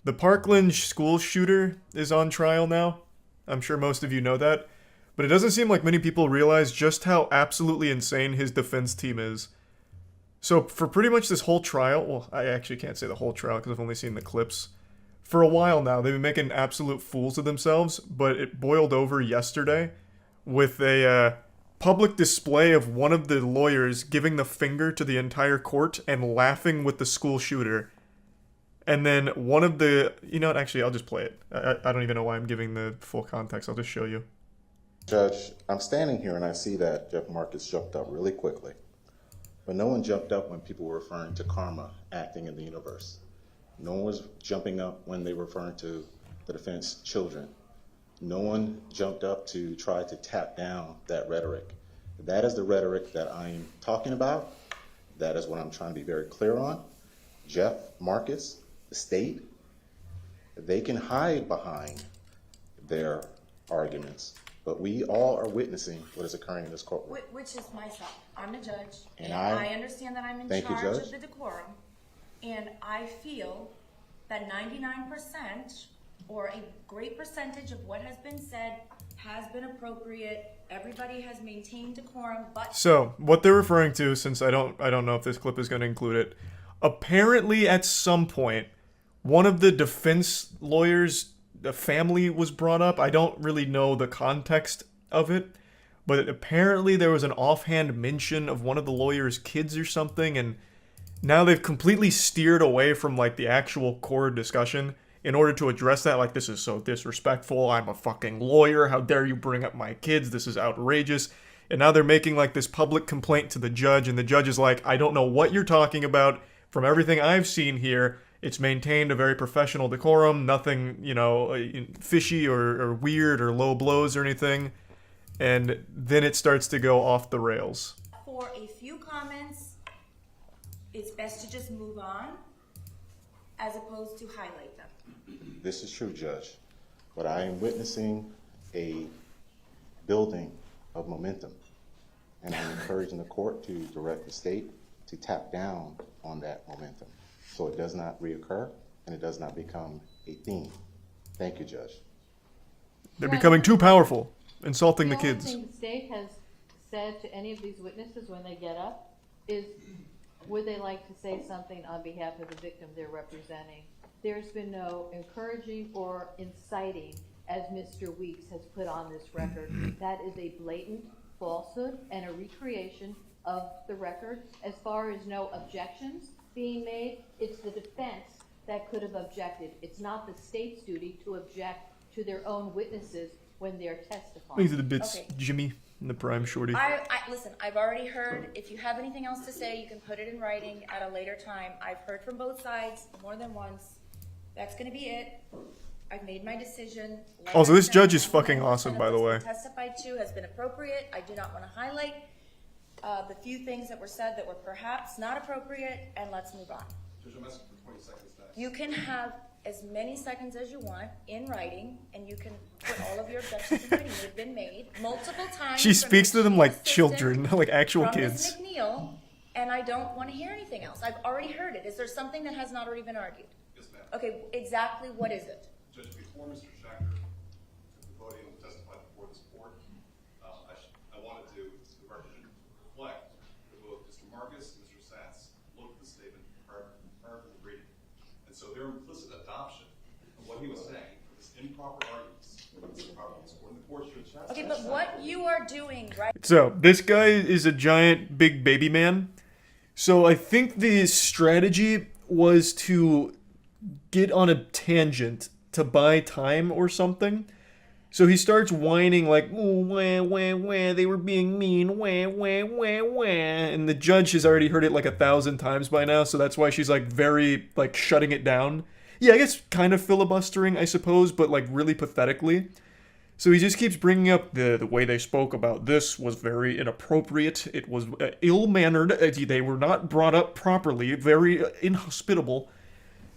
The Parkland school shooter is on trial now. I'm sure most of you know that. But it doesn't seem like many people realize just how absolutely insane his defense team is. So for pretty much this whole trial, well, I actually can't say the whole trial because I've only seen the clips. For a while now, they've been making absolute fools of themselves, but it boiled over yesterday with a public display of one of the lawyers giving the finger to the entire court and laughing with the school shooter. And then one of the... You know what? Actually, I'll just play it. I don't even know why I'm giving the full context. I'll just show you. Judge, I'm standing here and I see that Jeff Marcus jumped up really quickly. But no one jumped up when people were referring to karma acting in the universe. No one was jumping up when they were referring to the defense children. No one jumped up to try to tap down that rhetoric. That is the rhetoric that I'm talking about. That is what I'm trying to be very clear on. Jeff Marcus the state, they can hide behind their arguments, but we all are witnessing what is occurring in this courtroom. Which is myself. I'm the judge, And I understand that I'm in Thank you, charge Judge. of the decorum, and I feel that 99% or a great percentage of what has been said has been appropriate. Everybody has maintained decorum, but So, what they're referring to, since I don't know if this clip is going to include it, apparently at some point, one of the defense lawyers, the family was brought up. I don't really know the context of it, but apparently there was an offhand mention of one of the lawyer's kids or something, and now they've completely steered away from, like, the actual core discussion in order to address that. Like, this is so disrespectful, I'm a fucking lawyer, how dare you bring up my kids, this is outrageous. And now they're making, like, this public complaint to the judge, and the judge is like, I don't know what you're talking about. From everything I've seen here, it's maintained a very professional decorum, nothing, you know, fishy or weird or low blows or anything. And then it starts to go off the rails. for a few comments, it's best to just move on as opposed to highlight them. This is true, Judge, but I am witnessing a building of momentum, and I'm encouraging the court to direct the state to tap down on that momentum so it does not reoccur and it does not become a theme. Thank you, Judge. They're becoming too powerful, insulting the The only kids. thing the state has said to any of these witnesses when they get up is, would they like to say something on behalf of the victim they're representing? There's been no encouraging or inciting, as Mr. Weeks has put on this record. That is a blatant falsehood and a recreation of the record. As far as no objections being made, it's the defense that could have objected. It's not the state's duty to object to their own witnesses when they're testifying. These are the bits, Okay. Jimmy and the prime shorty. Listen, I've already heard. If you have anything else to say, you can put it in writing at a later time. I've heard from both sides more than once. That's gonna be it. I've made my decision. Like Also, I this said, judge is 99% fucking awesome, of by the what's way. been testified to has been appropriate. I do not want to highlight the few things that were said that were perhaps not appropriate, and let's move on. Judge, I'm asking for 20 seconds next. You can have as many seconds as you want in writing, and you can put all of your objections in writing. They've been made multiple times. She from speaks to your them chief like assistant, children, like actual from kids. Ms. McNeil, and I don't want to hear anything else. I've already heard it. Is there something that has not already been argued? Yes, ma'am. Okay, exactly what is it? Judge, before Mr. Shacker took the podium and testified before this court, I wanted to, the record reflect that both Mr. Marcus and Mr. Satz looked at the statement prior to the reading. And so their implicit adoption of what he was saying was improper arguments. And the court should chastise Okay, but what you are doing right So, this guy is a giant big baby man. So, I think the strategy was to get on a tangent to buy time or something. So he starts whining like, "Ooh, wah, wah, wah, they were being mean, wah, wah, wah, wah." And the judge has already heard it like 1,000 times by now, so that's why she's like very, like, shutting it down. Yeah, I guess kind of filibustering, I suppose, but like really pathetically. So he just keeps bringing up the way they spoke about this was very inappropriate. It was ill-mannered. They were not brought up properly. Very inhospitable.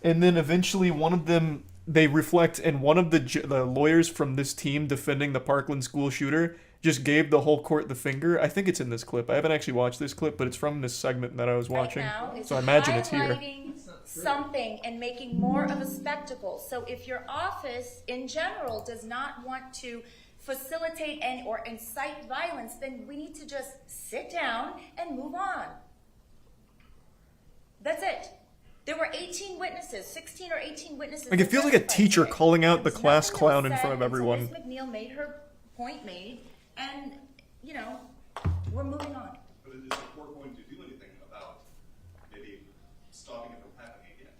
And then eventually one of them, they reflect, and one of the lawyers from this team defending the Parkland school shooter just gave the whole court the finger. I think it's in this clip. I haven't actually watched this clip, but it's from this segment that I was watching. now is So I imagine it's here. highlighting something and making more of a spectacle. So if your office in general does not want to facilitate and or incite violence, then we need to just sit down and move on. That's it. There were 18 witnesses, 16 or 18 witnesses. Like, it that feels like a testified teacher today. calling out the There was class nothing clown in else front of said everyone. until Ms. McNeil made her point made, and, you know, we're moving on. But is the court going to do anything about maybe stopping it from happening again?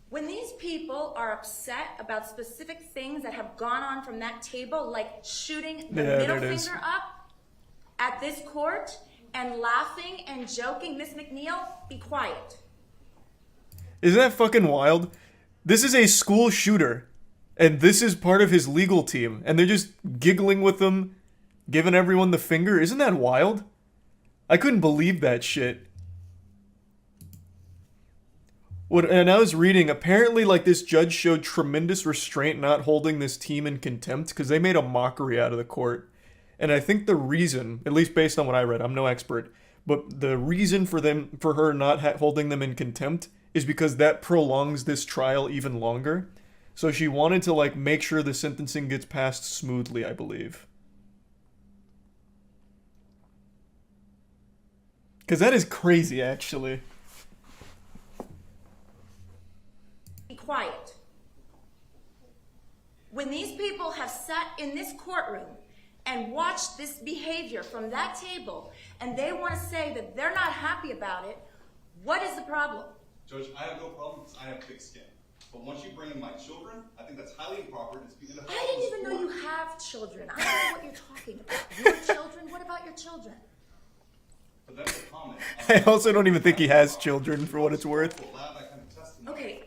When these people are upset about specific things that have gone on from that table, like shooting the Yeah, middle there it is. finger up at this court and laughing and joking, Miss McNeil, be quiet. Isn't that fucking wild? This is a school shooter, and this is part of his legal team, and they're just giggling with him, giving everyone the finger. Isn't that wild? I couldn't believe that shit. And I was reading, apparently, like, this judge showed tremendous restraint not holding this team in contempt because they made a mockery out of the court. And I think the reason, at least based on what I read, I'm no expert, but the reason for her not holding them in contempt is because that prolongs this trial even longer. So she wanted to, like, make sure the sentencing gets passed smoothly, I believe. Because that is crazy, actually. Be quiet. When these people have sat in this courtroom and watched this behavior from that table, and they want to say that they're not happy about it, what is the problem? Judge, I have no problem because I have thick skin. But once you bring in my children, I think that's highly improper. And it's I didn't even know you have children. I don't know what you're talking about. Your children? What about your children? But that's a comment. I also don't even think he has children, for what it's worth. Okay.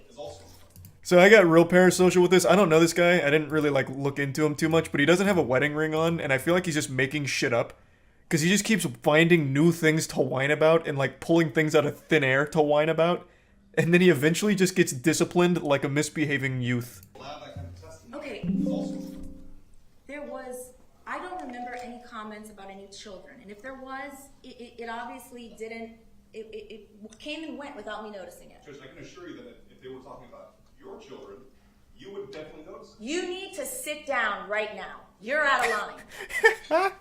So I got real parasocial with this. I don't know this guy. I didn't really, like, look into him too much, but he doesn't have a wedding ring on, and I feel like he's just making shit up. Because he just keeps finding new things to whine about and, like, pulling things out of thin air to whine about. And then he eventually just gets disciplined like a misbehaving youth. Okay. There was, I don't remember any comments about any children. And if there was, it obviously didn't, it came and went without me noticing it. Judge, I can assure you that if they were talking about your children, you would definitely notice it. You need to sit down right now. You're out of line.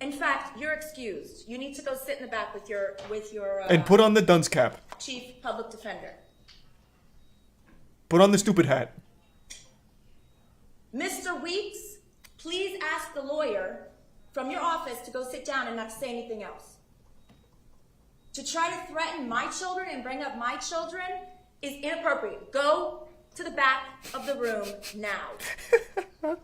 In fact, you're excused. You need to go sit in the back with your And put on the dunce cap. chief public defender. Put on the stupid hat. Mr. Weeks, please ask the lawyer from your office to go sit down and not say anything else. To try to threaten my children and bring up my children is inappropriate. Go to the back of the room now.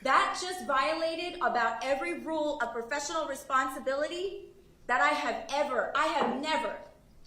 That just violated about every rule of professional responsibility that I have never.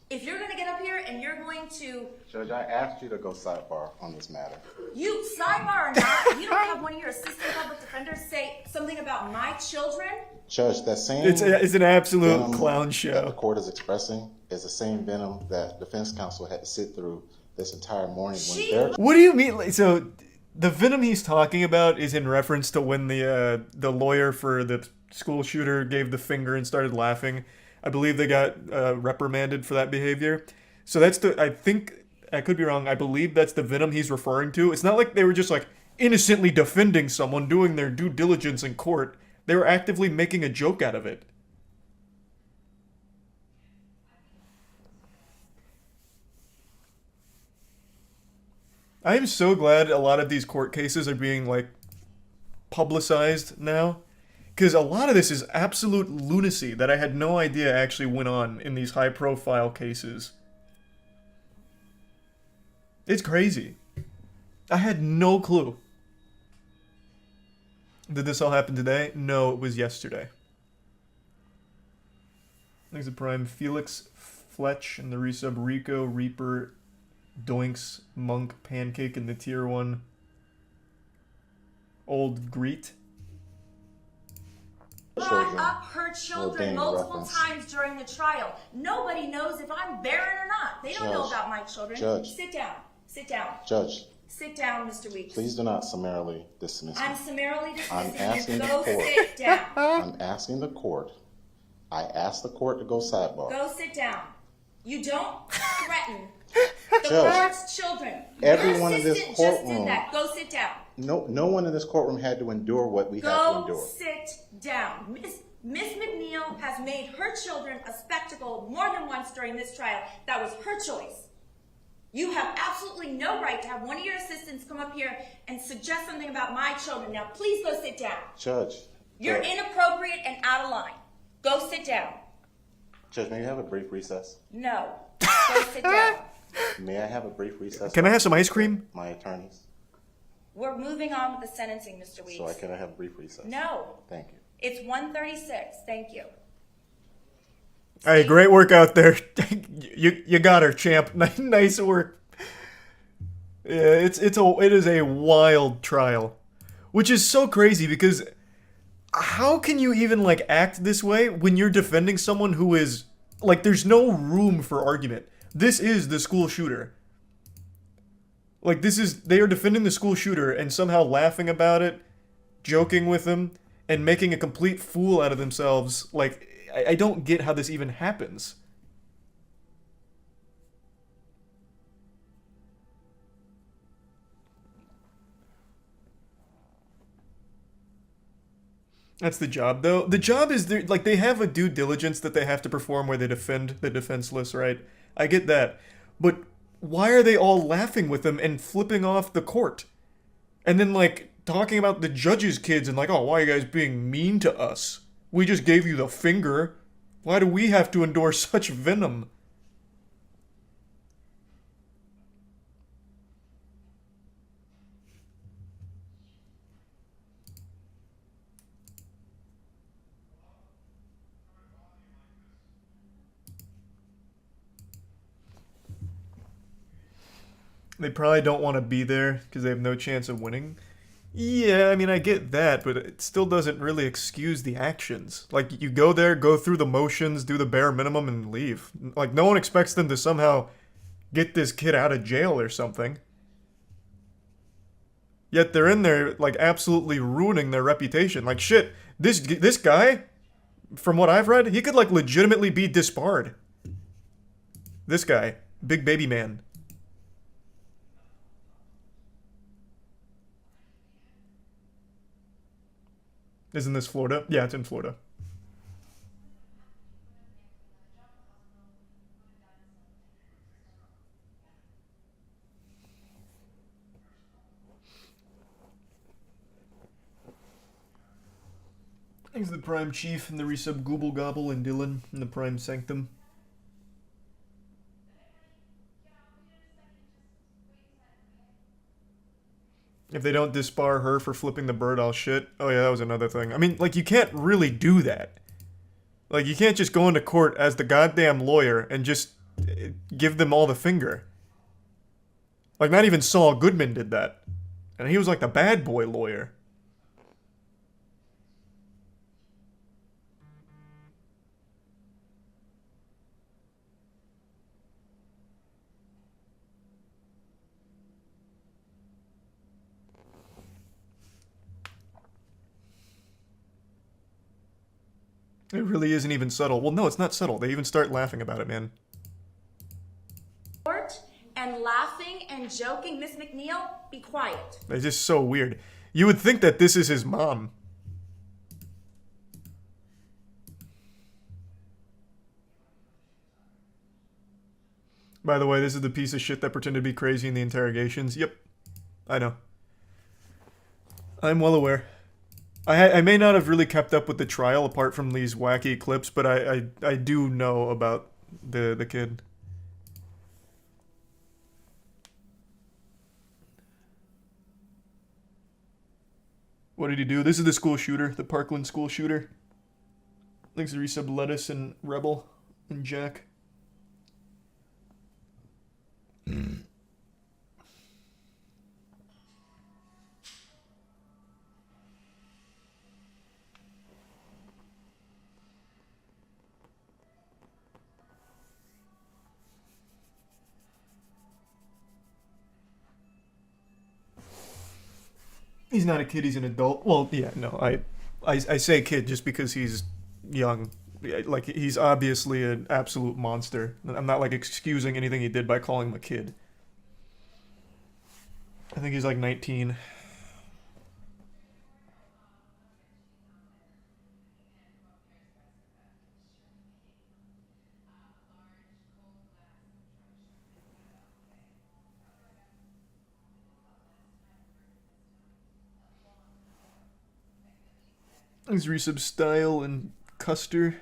If you're going to get up here and you're going to... Judge, I asked you to go sidebar on this matter. You, sidebar or not, you don't have one of your assistant public defenders say something about my children? Judge, that same... It's an absolute venom clown that show. the court is expressing is the same venom that defense counsel had to sit through this entire morning when they're... What do you mean? Like, so the venom he's talking about is in reference to when the lawyer for the school shooter gave the finger and started laughing. I believe they got reprimanded for that behavior. So that's I think, I could be wrong, I believe that's the venom he's referring to. It's not like they were just like innocently defending someone, doing their due diligence in court. They were actively making a joke out of it. I am so glad a lot of these court cases are being, like, publicized now. Because a lot of this is absolute lunacy that I had no idea actually went on in these high-profile cases. It's crazy. I had no clue. Did this all happen today? No, it was yesterday. Thanks to Prime. Felix, Fletch, and the resub Rico, Reaper, Doinks, Monk, Pancake, and the tier 1. Old Greet. Brought up her children multiple reference. times during the trial. Nobody knows if I'm barren or not. They don't know Judge. about my children. Judge. Sit down. Sit down. Judge, Sit down, Mr. Weeks. please do not summarily dismiss me. I'm summarily I'm dismissing asking you. the Go court. sit down. I'm asking the court. I asked the court to go sidebar. Go sit down. You don't threaten the Judge, court's children. everyone Your in this assistant just courtroom- did that. Go sit down. No one in this courtroom had to endure what we had to Go endure. sit down. Miss McNeil has made her children a spectacle more than once during this trial. That was her choice. You have absolutely no right to have one of your assistants come up here and suggest something about my children. Now, please go sit down. Judge. You're Judge, inappropriate and out of line. Go sit down. Judge, may I have a brief recess? No. Go sit down. May I have a brief recess? Can I have some ice cream? My attorneys. We're moving on with the sentencing, Mr. Weeks. So can I have a brief recess? No. Thank you. It's 1:36. Thank you. Hey, great work out there. you got her, champ. Nice work. Yeah, it is a wild trial, which is so crazy because how can you even like act this way when you're defending someone who is like, there's no room for argument. This is the school shooter. Like, they are defending the school shooter and somehow laughing about it, joking with him, and making a complete fool out of themselves. Like, I don't get how this even happens. That's the job, though. The job is, like, they have a due diligence that they have to perform where they defend the defenseless, right? I get that. But why are they all laughing with them and flipping off the court? And then, like, talking about the judge's kids and like, oh, why are you guys being mean to us? We just gave you the finger. Why do we have to endure such venom? They probably don't want to be there because they have no chance of winning. Yeah, I mean, I get that, but it still doesn't really excuse the actions. Like, you go there, go through the motions, do the bare minimum, and leave. Like, no one expects them to somehow get this kid out of jail or something. Yet they're in there, like, absolutely ruining their reputation. Like, shit, this guy, from what I've read, he could, like, legitimately be disbarred. This guy, big baby man. Isn't this Florida? Yeah, it's in Florida. Thanks to the Prime Chief and the resub Gooble Gobble and Dylan and the Prime Sanctum. If they don't disbar her for flipping the bird, I'll shit. Oh yeah, that was another thing. I mean, like, you can't really do that. Like, you can't just go into court as the goddamn lawyer and just give them all the finger. Like, not even Saul Goodman did that. And he was like the bad boy lawyer. It really isn't even subtle. Well, no, it's not subtle. They even start laughing about it, man. And laughing and joking. Miss McNeil, be quiet. It's just so weird. You would think that this is his mom. By the way, this is the piece of shit that pretended to be crazy in the interrogations. Yep. I know. I'm well aware. I may not have really kept up with the trial apart from these wacky clips, but I do know about the kid. What did he do? This is the school shooter, the Parkland school shooter. Thanks to resub Lettuce and Rebel and Jack. He's not a kid, he's an adult. Well, yeah, no, I say kid just because he's young. Like, he's obviously an absolute monster. I'm not, like, excusing anything he did by calling him a kid. I think he's, like, 19. Thanks resub Style and Custer.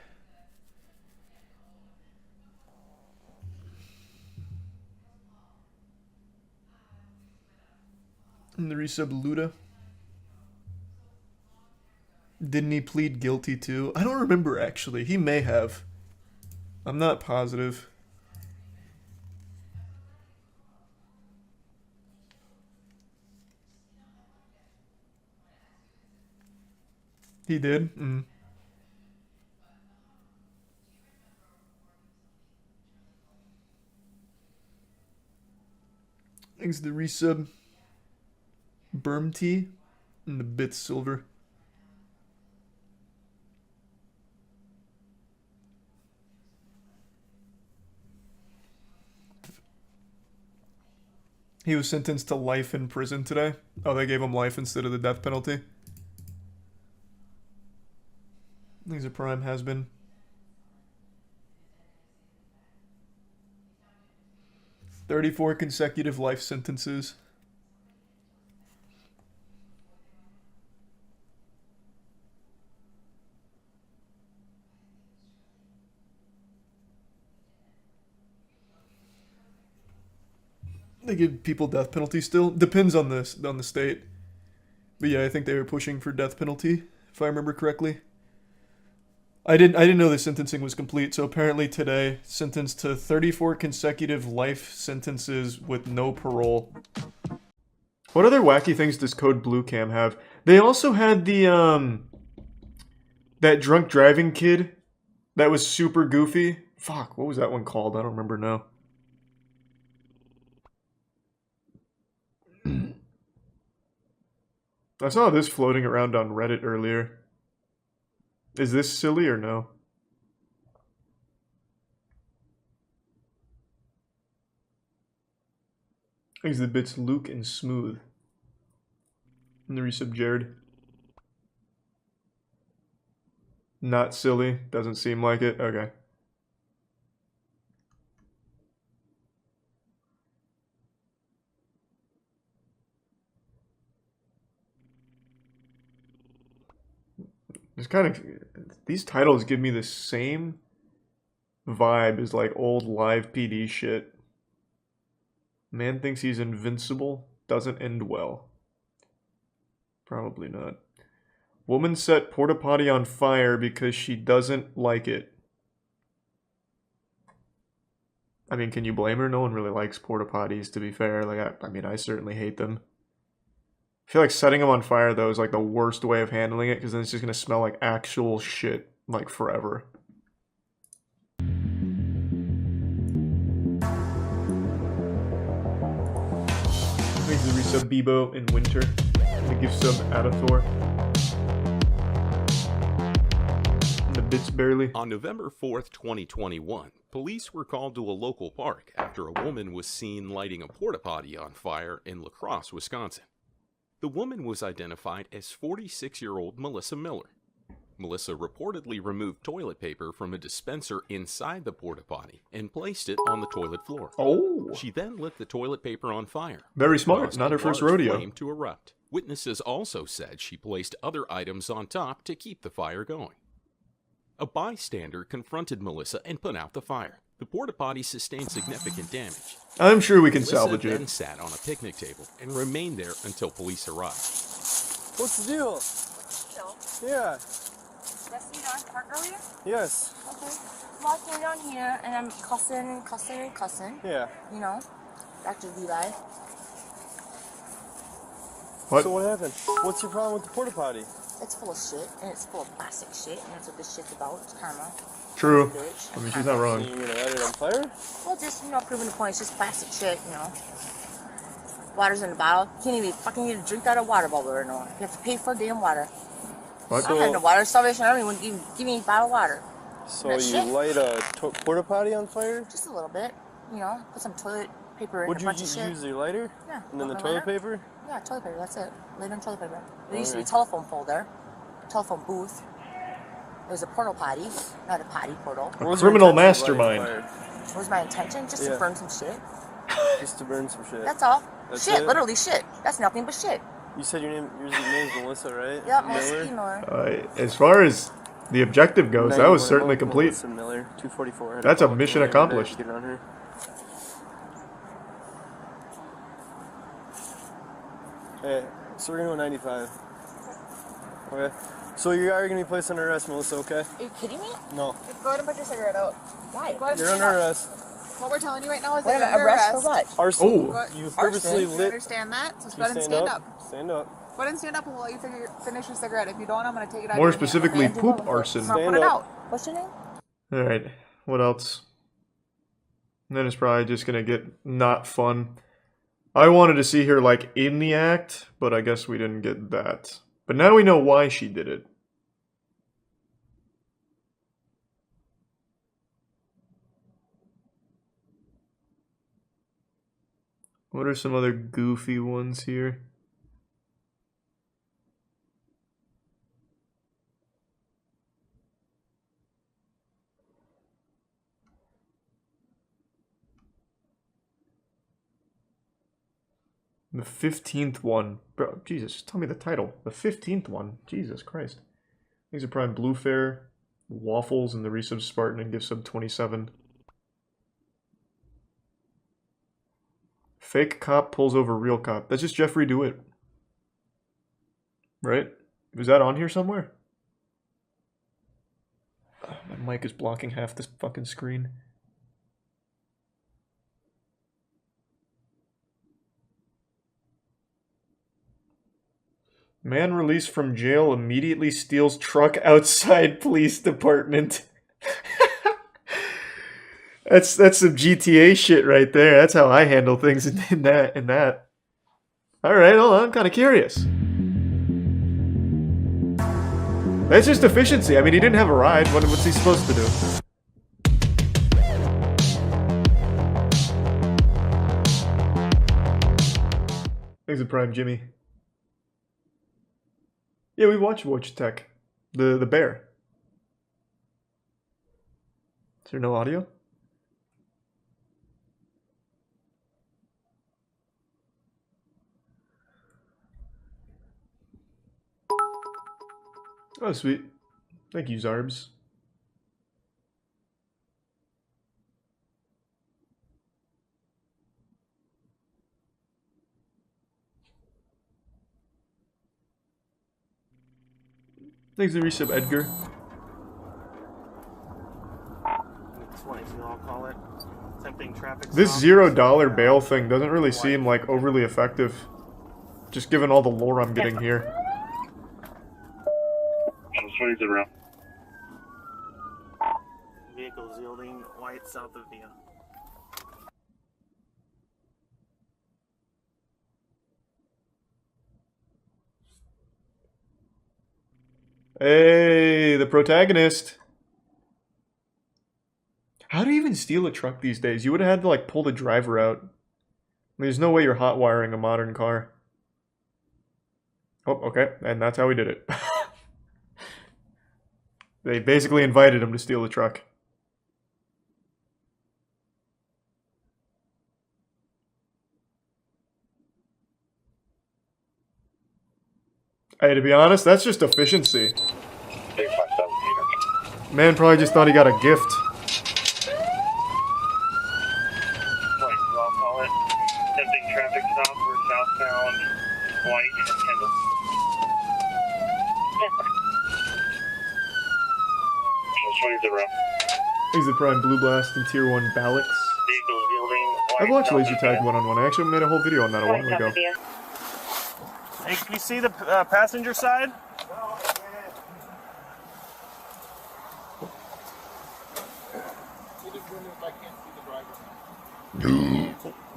And the resub Luda. Didn't he plead guilty too? I don't remember actually. He may have. I'm not positive. He did? Thanks to the resub. Berm T and the bits silver. He was sentenced to life in prison today. Oh, they gave him life instead of the death penalty. He's a prime has-been. "34 consecutive life sentences. They give people death penalty still. Depends on the state. But yeah, I think they were pushing for death penalty, if I remember correctly. I didn't know the sentencing was complete, so apparently today, sentenced to 34 consecutive life sentences with no parole. What other wacky things does Code Blue Cam have? They also had the, that drunk driving kid that was super goofy. Fuck, what was that one called? I don't remember now. I saw this floating around on Reddit earlier. Is this silly or no? Thanks the bits Luke and Smooth. And the resub Jared. Not silly. Doesn't seem like it. Okay. It's kind of, these titles give me the same vibe as like old live PD shit. Man thinks he's invincible, doesn't end well. Probably not. Woman set porta potty on fire because she doesn't like it. I mean, can you blame her? No one really likes porta potties, to be fair. Like, I mean, I certainly hate them. I feel like setting them on fire, though, is like the worst way of handling it, because then it's just going to smell like actual shit, like, forever. Thanks to the resub Bebo in winter. The gift sub Adathor. And the bits barely. On November 4th, 2021, police were called to a local park after a woman was seen lighting a porta potty on fire in La Crosse, Wisconsin. The woman was identified as 46-year-old Melissa Miller. Melissa reportedly removed toilet paper from a dispenser inside the porta potty and placed it on the toilet floor. Oh! She then lit the toilet paper on fire. Very smart, Caused not her a first large rodeo. flame to erupt. Witnesses also said she placed other items on top to keep the fire going. A bystander confronted Melissa and put out the fire. The porta potty sustained significant damage. I'm sure we can Melissa salvage then it. sat on a picnic table and remained there until police arrived. What's the deal? Yeah. Yes, you know, park earlier? Yes. Okay. Walking down here and I'm cussing and cussing and cussing. Yeah. You know, Dr. Levi. What? So what happened? What's your problem with the porta potty? It's full of shit and it's full of plastic shit and that's what this shit's about. It's karma. True. Bitch. I mean, she's not wrong. So you're gonna light it on fire? Well, just, you know, proving the point. It's just plastic shit, you know. Water's in the bottle. Can't even fucking get a drink out of a water bottle or no. You have to pay for damn water. What? I don't have no water. Salvation Army wouldn't give me a bottle of water. So That you shit? light a porta potty on fire? Just a little bit, you know. Put some toilet paper in Would a you bunch of shit. use your lighter? Yeah. And then the My toilet lighter? paper? Yeah, toilet paper, that's it. Later on toilet paper. There used to be a Okay. telephone pole there. Telephone booth. There was a portal potty. Not a potty, portal. A criminal mastermind. What was my intention? Just to Yeah. burn some shit. Just to burn some shit. That's all. That's shit, it? literally shit. That's nothing but shit. You said your name's Melissa, right? Yep, Melissa Miller. As far as the objective goes, that was certainly complete. Melissa Miller, 244. That's a mission accomplished. Get it on her. Hey, so we're gonna go 95. Okay. So you are gonna be placed under arrest, Melissa, okay? Are you kidding me? No. Go ahead and put your cigarette out. Why? Go ahead and You're stand under up. arrest. What we're telling you right now is Wait a that minute, you're arrest under for what? Arson. Oh. You purposely You lit. understand that? So You go ahead and stand up. Stand up. Go ahead and stand up and we'll let you finish your cigarette. If you don't, I'm going to take it out More of your hand, specifically, okay? poop arson. Now put Stand it up. out. What's your name? Alright, what else? And then it's probably just gonna get not fun. I wanted to see her, like, in the act, but I guess we didn't get that. But now we know why she did it. What are some other goofy ones here? The 15th one. Bro, Jesus, tell me the title. The 15th one. Jesus Christ. These are Prime Blue Fair, Waffles, and the Resub Spartan and Gift Sub 27. Fake cop pulls over real cop. That's just Jeffrey DeWitt. Right? Was that on here somewhere? Oh, my mic is blocking half this fucking screen. Man released from jail immediately steals truck outside police department. That's some GTA shit right there. That's how I handle things in that. All right, hold on. I'm kind of curious. That's just efficiency. I mean, he didn't have a ride. What's he supposed to do? Thanks for Prime, Jimmy. Yeah, we watched Watch Tech. The bear. Is there no audio? Oh, sweet. Thank you, Zarbs. Thanks for the resub, Edgar. I'll call it. Attempting traffic This stop. $0 bail thing doesn't really seem like overly effective. Just given all the lore I'm getting here. Vehicles yielding white south of Via. Hey, the protagonist. How do you even steal a truck these days? You would have had to, like, pull the driver out. There's no way you're hot wiring a modern car. Oh, okay. And that's how we did it. They basically invited him to steal the truck. Hey, to be honest, that's just efficiency. Man probably just thought he got a gift. I'll call it. Attempting traffic stop. We're southbound White and Kendall. He's the Prime Blue Blast and Tier 1 Balix. I've watched Laser Tag 1-on-1. I actually made a whole video on that a while ago. Hey, can you see the passenger side?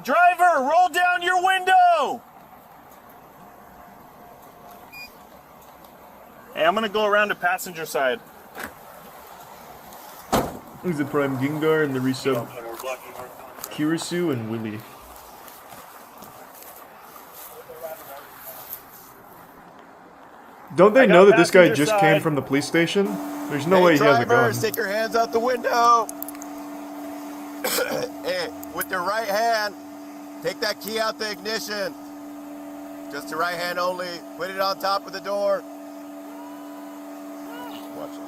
Driver, roll down your window! Hey, I'm gonna go around to passenger side. He's the Prime Gengar and the resub Kirisu and Willy. Don't they know that this guy just came from the police station? There's no way he has a gun. Drivers, take your hands out the window. Hey, with your right hand, take that key out the ignition. Just the right hand only. Put it on top of the door. Watch it.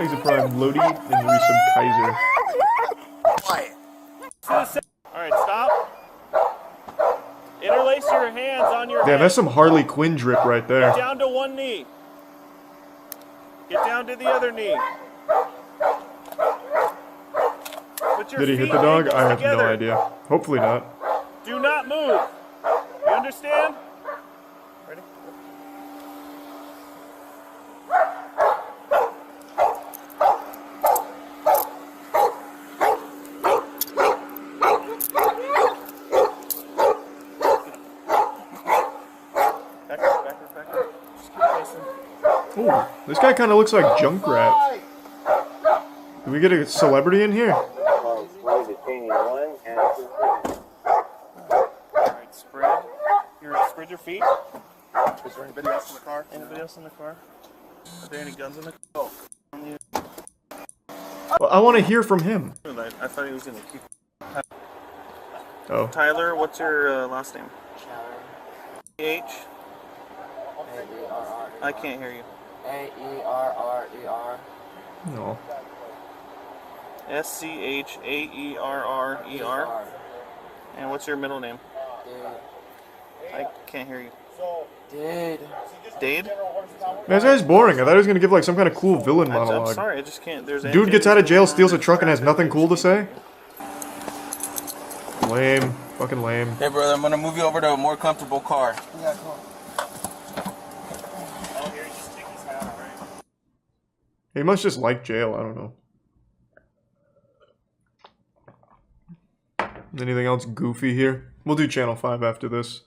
He's a Prime Lodi and resub Kaiser. Alright, stop. Interlace your hands on your Damn, head. that's some Harley Quinn drip right there. Get down to one knee. Get down to the other knee. Put your Did he hit feet the dog? ankles I have together. no idea. Hopefully not. Do not move. You understand? Ready? Oh, this guy kind of looks like Junkrat. Did we get a celebrity in here? Alright, spread. Spread your feet. Is there anybody else in the car? Anybody else in the car? Are there any guns in the car? Well, I want to hear from him. I thought he was going to keep... Oh. Tyler, what's your last name? H? I can't hear you. A-E-R-R-E-R. No. S-C-H-A-E-R-R-E-R. And what's your middle name? I can't hear you. Dade. Dade? Man, this guy's boring. I thought he was going to give like some kind of cool villain monologue. I'm sorry, I just can't. There's Dude gets out of jail, steals a truck, and has nothing cool to say? Lame. Fucking lame. Hey, brother, I'm gonna move you over to a more comfortable car. Yeah, cool. Oh, here, just take his hat off, right? He must just like jail. I don't know. Anything else goofy here? We'll do Channel 5 after this.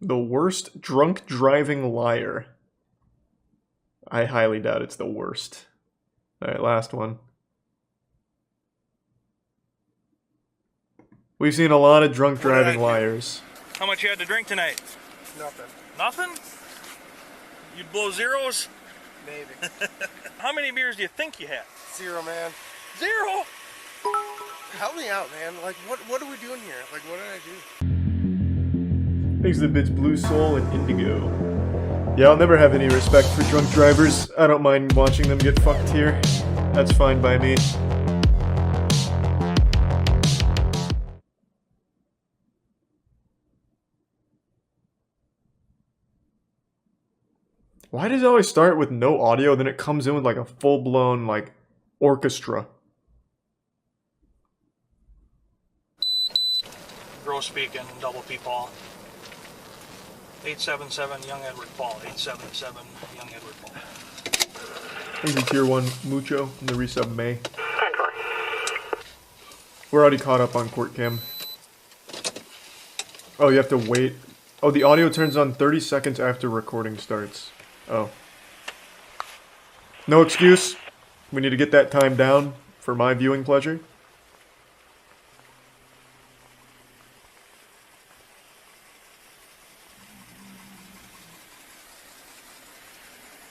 The worst drunk driving liar. I highly doubt it's the worst. Alright, last one. We've seen a lot of drunk driving liars. How much you had to drink tonight? Nothing. Nothing? You'd blow zeros? Maybe. How many beers do you think you had? 0, man. 0? Help me out, man. Like, what are we doing here? Like, what did I do? Thanks to the bits Blue Soul and Indigo. Yeah, I'll never have any respect for drunk drivers. I don't mind watching them get fucked here. That's fine by me. Why does it always start with no audio, then it comes in with like a full-blown, like, orchestra? Gross speaking, double P Paul. 877 Young Edward Paul. 877 Young Edward Paul. Thank you, Tier 1 Mucho, and the resub May. We're already caught up on Court Cam. Oh, you have to wait. Oh, the audio turns on 30 seconds after recording starts. Oh. No excuse. We need to get that time down for my viewing pleasure.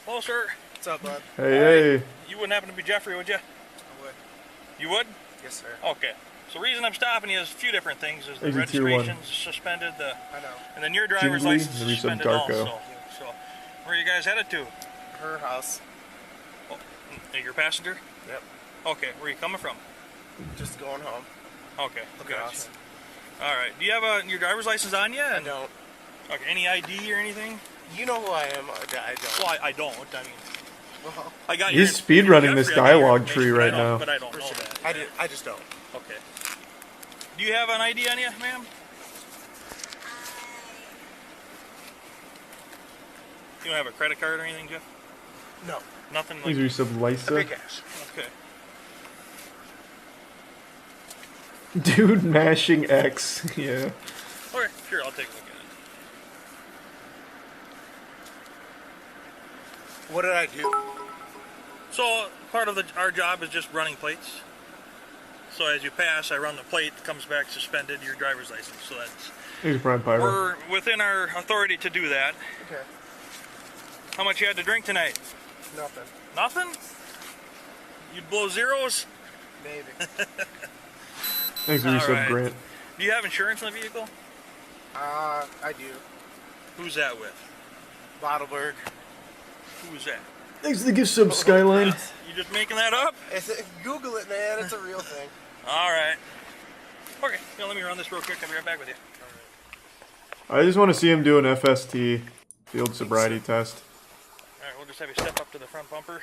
Hello, sir. What's up, bud? Hey. You wouldn't happen to be Jeffrey, would you? I would. You would? Yes, sir. Okay. So the reason I'm stopping you is a few different things. Is the Thank you, Tier 1. registration's suspended, I know. and then your driver's Jingly, license the is resub suspended Darko. also. So, where are you guys headed to? Her house. Oh, your passenger? Yep. Okay. Where are you coming from? Just going home. Okay. Across. All right. Do you have your driver's license on you? I don't. Okay. Any ID or anything? You know who I am. I don't. Well, I don't. I mean, Well, I got He's speedrunning this dialogue tree right now. But I don't know that. I just don't. Okay. Do you have an ID on you, ma'am? You don't have a credit card or anything, Jeff? No. Nothing Thanks like for resub Lysa. Big cash. Okay. Dude mashing X. Yeah. Okay, sure, I'll take a look at it. What did I do? So, part of our job is just running plates. So as you pass, I run the plate, it comes back suspended, your driver's license. So that's... Thanks for Prime Pyro. We're within our authority to do that. Okay. How much you had to drink tonight? Nothing. Nothing? You'd blow zeros? Maybe. Thanks for All resub right. Grant. Do you have insurance on the vehicle? I do. Who's that with? Bottleberg. Who's that? Thanks for the gift sub Skyline. You just making that up? Google it, man. It's a real thing. All right. Okay, here, let me run this real quick. I'll be right back with you. I just want to see him do an FST, field sobriety test. All right, we'll just have you step up to the front bumper.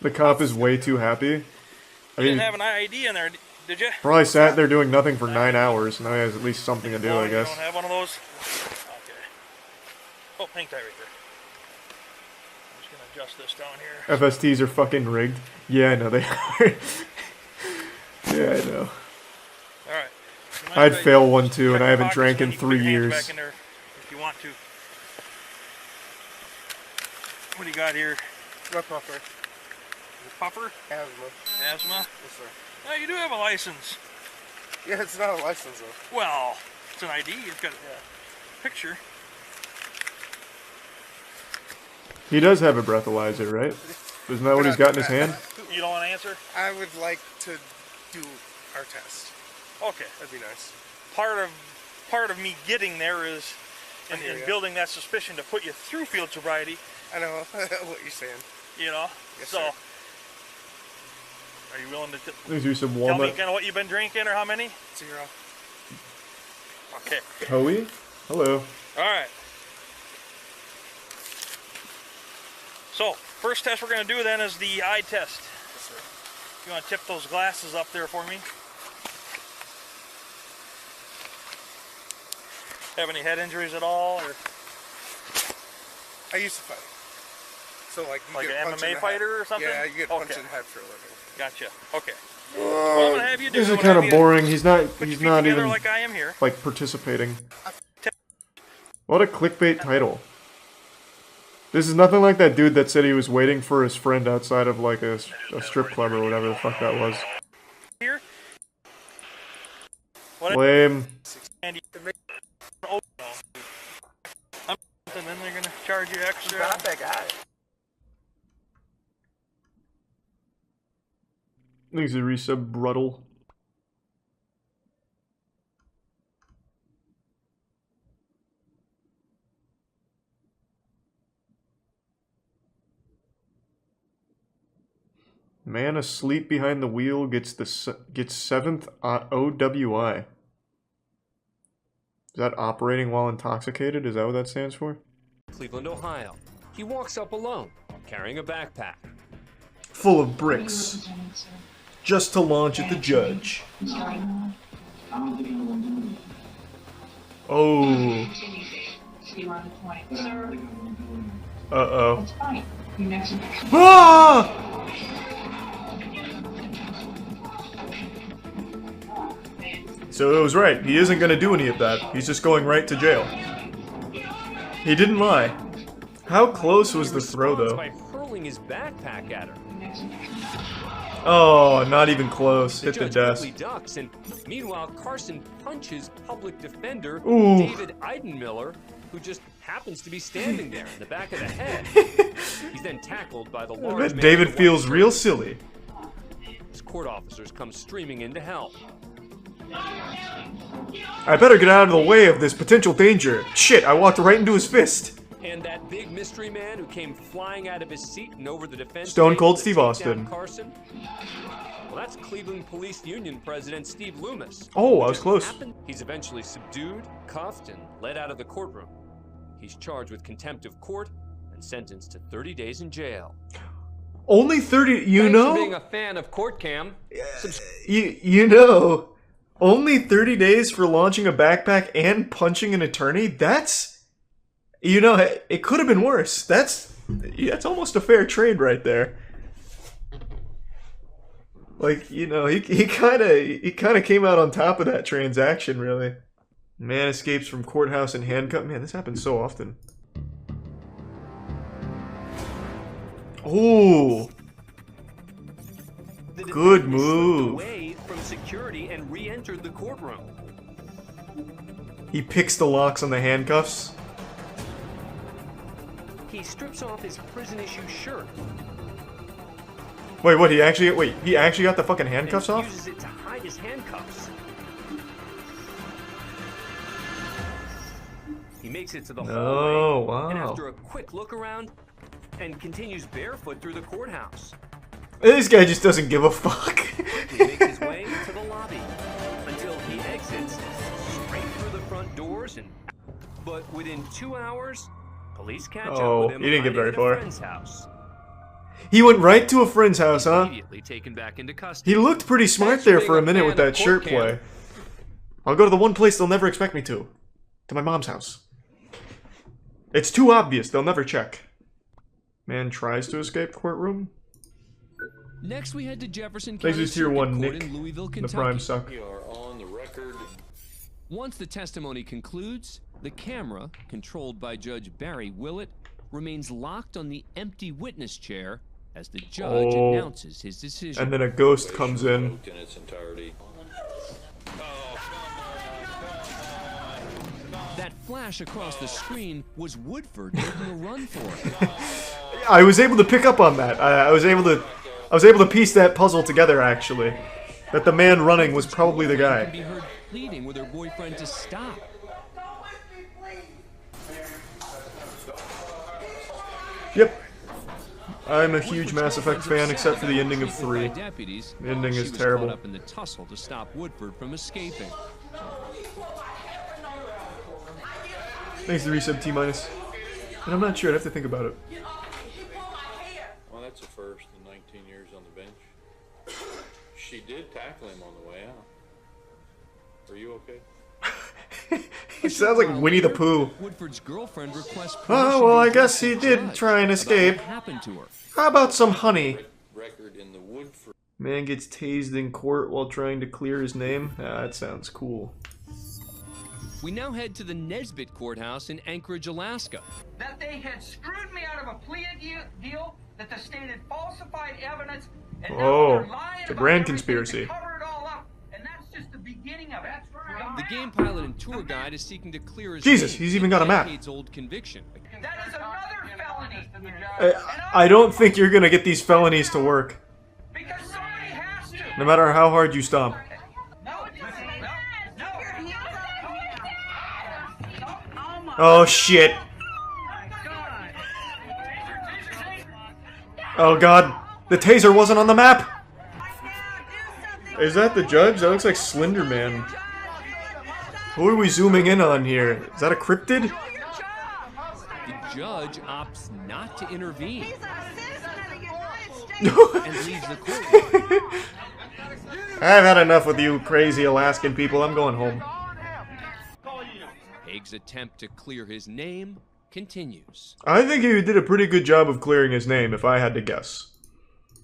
The cop is way too happy. You didn't have an ID in there, did you? Probably sat there doing nothing for 9 hours. Now he has at least something to do, I You guess. don't have one of those? Okay. Oh, hang tight right there. gonna adjust this down here. FSTs are fucking rigged. Yeah, I know they are. Yeah, I know. Alright. I'd fail one too, and I haven't drank in 3 years. Back in there if you want to. What do you got here? My puffer. Your puffer? Asthma. Asthma? Yes, sir. Oh, you do have a license. Yeah, it's not a license though. Well, it's an ID. It's got a picture. He does have a breathalyzer, right? Isn't that what he's got in his hand? You don't want to answer? I would like to do our test. Okay. That'd be nice. Part of me getting there is in building that suspicion to put you through field sobriety. I know what you're saying. You know? Yes, so, sir. are you willing to Let's do some tell me walnut. kind of what you've been drinking or how many? 0. Okay. Coey? Hello. Alright. So, first test we're going to do then is the eye test. Yes, sir. You want to tip those glasses up there for me? Have any head injuries at all? Or I used to fight. So like you like get an punched in MMA the fighter head. or something? Yeah, you get punched Okay. in the head for a living. Gotcha. Okay. What I'm gonna have you do, This is I'm gonna kind have of you boring. He's not. put your He's feet not together even like I am here. like participating. What a clickbait title. This is nothing like that dude that said he was waiting for his friend outside of like a strip club or whatever the fuck that was. Here. What Lame. and you oh, no. And then they're gonna charge you extra. Not that guy. These are resub Bruddle. Man asleep behind the wheel gets 7th OWI. Is that operating while intoxicated? Is that what that stands for? Cleveland, Ohio. He walks up alone, carrying a backpack. Full of bricks. Just to launch at the judge. Oh. Uh-oh. Ah! So it was right. He isn't going to do any of that. He's just going right to jail. He didn't lie. How close was the throw, though? By hurling his backpack at her. Oh, not even close. Hit the judge desk. quickly ducks, and meanwhile, Carson punches public defender Ooh. David Eidenmiller, who just happens to be standing there in the back of the head. He's then tackled by the I large bet man David in the feels white real shirt. silly. His court officers come streaming in to help. I better get out of the way of this potential danger. Shit, I walked right into his fist. And that big mystery man who came flying out of his seat and over the defense Stone table Cold to Steve take down Austin. Carson? Well, that's Cleveland Police Union President Steve Loomis. Oh, I Who was just close. happened- He's eventually subdued, cuffed, and led out of the courtroom. He's charged with contempt of court and sentenced to 30 days in jail. Only 30, you Thanks know? for being a fan of Court Cam. You know, only 30 days for launching a backpack and punching an attorney? That's, you know, it could have been worse. That's almost a fair trade right there. Like, you know, he kind of came out on top of that transaction, really. Man escapes from courthouse in handcuff. Man, this happens so often. Oh, The good defendant slipped move. away from security and re-entered the courtroom. He picks the locks on the handcuffs. He strips off his prison-issue shirt. Wait, what? He actually got the fucking handcuffs and off? uses it to hide his handcuffs. He makes it to the Oh, hallway, and wow. after a quick look around, and continues barefoot through the courthouse. This guy just doesn't give a fuck. He makes his way to the lobby until he exits straight through the front doors. But within 2 hours, police catch Oh, up with him. he didn't get very hiding at a far. friend's house. He went right to a friend's house, huh? Immediately taken back into custody. He looked pretty smart there for a minute with that shirt play. I'll go to the one place they'll never expect me to my mom's house. It's too obvious, they'll never check. Man tries to escape courtroom. Next, we head to Jefferson Thanks County to Tier Circuit 1 Court Nick. in Louisville, The Kentucky. Prime suck. We are on the record. Once the testimony concludes, the camera, controlled by Judge Barry Willett, remains locked on the empty witness chair as the judge announces his decision. And then a ghost comes in. In its entirety. That flash across the screen was Woodford making a run for it. I was able to pick up on that. I was able to piece that puzzle together, actually. That the man running was probably the guy. Can be heard pleading with her boyfriend to stop. Yep. I'm a huge Mass Effect fan, except for the ending of 3. The ending is terrible. Caught up in the tussle to stop Woodford from escaping. Thanks to resub T-. And I'm not sure, I'd have to think about it. Well, that's a first in 19 years on the bench. She did tackle him on the way out. Are you okay? He sounds like Winnie the Pooh. Woodford's girlfriend requests Oh, well, I guess he did try and escape. what happened to her. How about some honey? Record in the Woodford. Man gets tased in court while trying to clear his name. Ah, that sounds cool. We now head to the Nesbitt Courthouse in Anchorage, Alaska. That they had screwed me out of a plea deal, that the state had falsified evidence, and now they're lying it's a about grand everything conspiracy. to cover it all up, and that's just the beginning of it. The game pilot and tour guide is seeking to clear his Jesus, name he's even got a map. decades-old conviction. That is another felony. I don't think you're gonna get these felonies to work. Because somebody has to. No matter how hard you stomp. Oh shit. Oh god. The taser wasn't on the map! Is that the judge? That looks like Slender Man. Who are we zooming in on here? Is that a cryptid? The judge opts not to intervene. and leaves the court. I've had enough with you crazy Alaskan people. I'm going home. Haig's attempt to clear his name continues. I think he did a pretty good job of clearing his name, if I had to guess.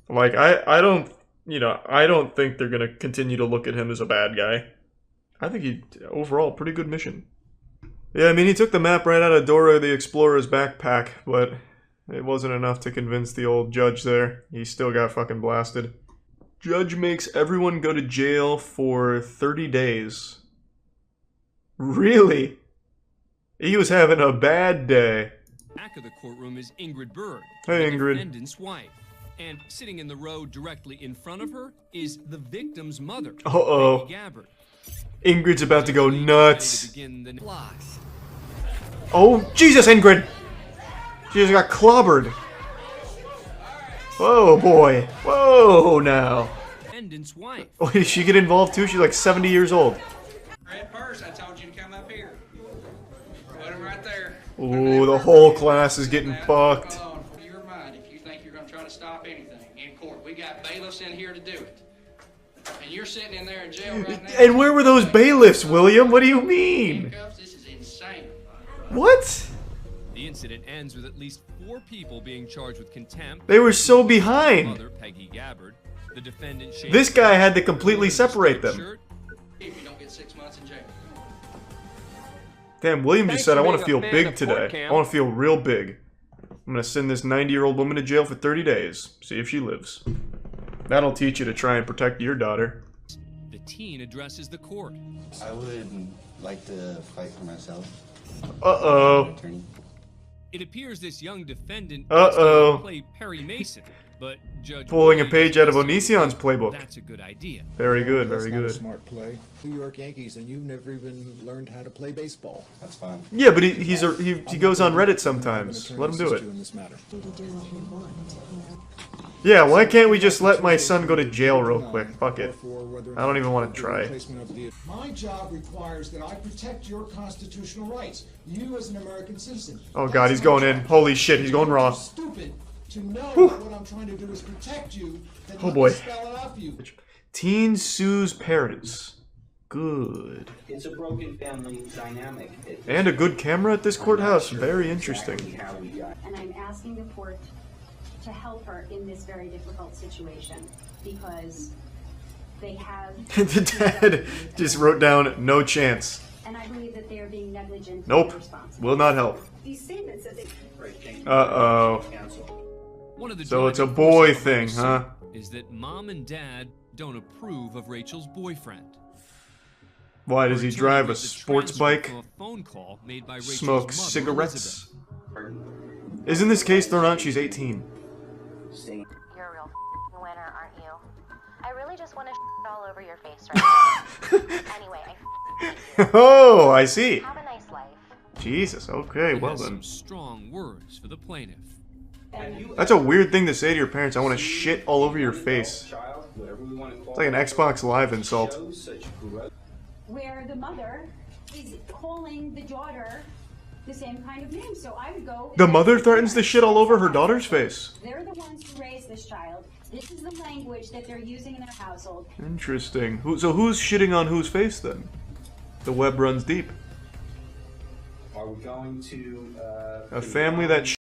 Like, I don't, you know, I don't think they're gonna continue to look at him as a bad guy. I think he, overall, pretty good mission. Yeah, I mean, he took the map right out of Dora the Explorer's backpack, but it wasn't enough to convince the old judge there. He still got fucking blasted. Judge makes everyone go to jail for 30 days. Really? He was having a bad day. Back of the courtroom is Ingrid Berg, Hey, the Ingrid. defendant's wife. And sitting in the row directly in front of her is the victim's mother, Uh-oh. Peggy Gabbard. Ingrid's about to go nuts. Begin the lies. Oh, Jesus, Ingrid! She just got clobbered. Whoa, boy. Whoa, now. Defendant's wife. Oh, did she get involved too? She's like 70 years old. Red purse, I told you to come up here. Put him right there. Ooh, the whole class is getting fucked. For your mind, if you think you're going to try to stop anything in court, we got bailiffs in here to do it. And you're sitting in there in jail right now. And where were those bailiffs, William? What do you mean? This is insane. What? The incident ends with at least 4 people being charged with contempt. They were so behind. Mother, Peggy Gabbard. The defendant, This guy had to completely separate them. If you don't get 6 months in jail. Damn, William just said, I want to feel being a fan big of today. Fort Camp." I want to feel real big. I'm going to send this 90-year-old woman to jail for 30 days. See if she lives. That'll teach you to try and protect your daughter. The teen addresses the court. I would like to fight for myself. Uh-oh. It appears this young defendant Uh-oh. play Perry Mason, but Judge Pulling a Williams page out of decided Onision's playbook. That's a good idea. Very good, very That's not a good. smart play. New York Yankees, and you've never even learned how to play baseball. That's fine. Yeah, but he goes on Reddit sometimes. Let him do it. In this matter. Yeah, why can't we just let my son go to jail real quick? Fuck it. I don't even want to try. My job requires that I protect your constitutional rights. You as an American citizen. Oh god, he's going in. Holy shit, he's going raw. Stupid to know Whew. that what I'm trying to do is protect you. Then Oh let me boy. spell it out for you. Teen sues parents. Good. It's a broken family dynamic. And a good camera at this courthouse. Very interesting. And I'm asking the court to help her in this very difficult situation because they have. The dad just wrote down no chance. And I believe that they are being negligent. Nope. And irresponsible. Will not help. These statements that they. Uh-oh. One of the So it's a driving boy forces thing, behind huh? the suit Is that mom and dad don't approve of Rachel's boyfriend. Why does he Attorney drive a read the sports transcript bike? from a phone call made by Rachel's Smoke mother, cigarettes? Elizabeth. Isn't this case thrown out? She's 18. You're a real winner, aren't you? I really just want to all over your face right now. Anyway, Oh, I see. have a nice life. Jesus, okay, He well has then. some strong words for the plaintiff. That's a weird thing to say to your parents. I want to shit all over your face. It's like an Xbox Live insult. Where the mother is calling the daughter the same kind of name. So I would go. The mother threatens to shit all over her daughter's face. They're the ones who raised this child. This is the language that they're using in their household. Interesting. So who's shitting on whose face then? The web runs deep. Are we going to A family that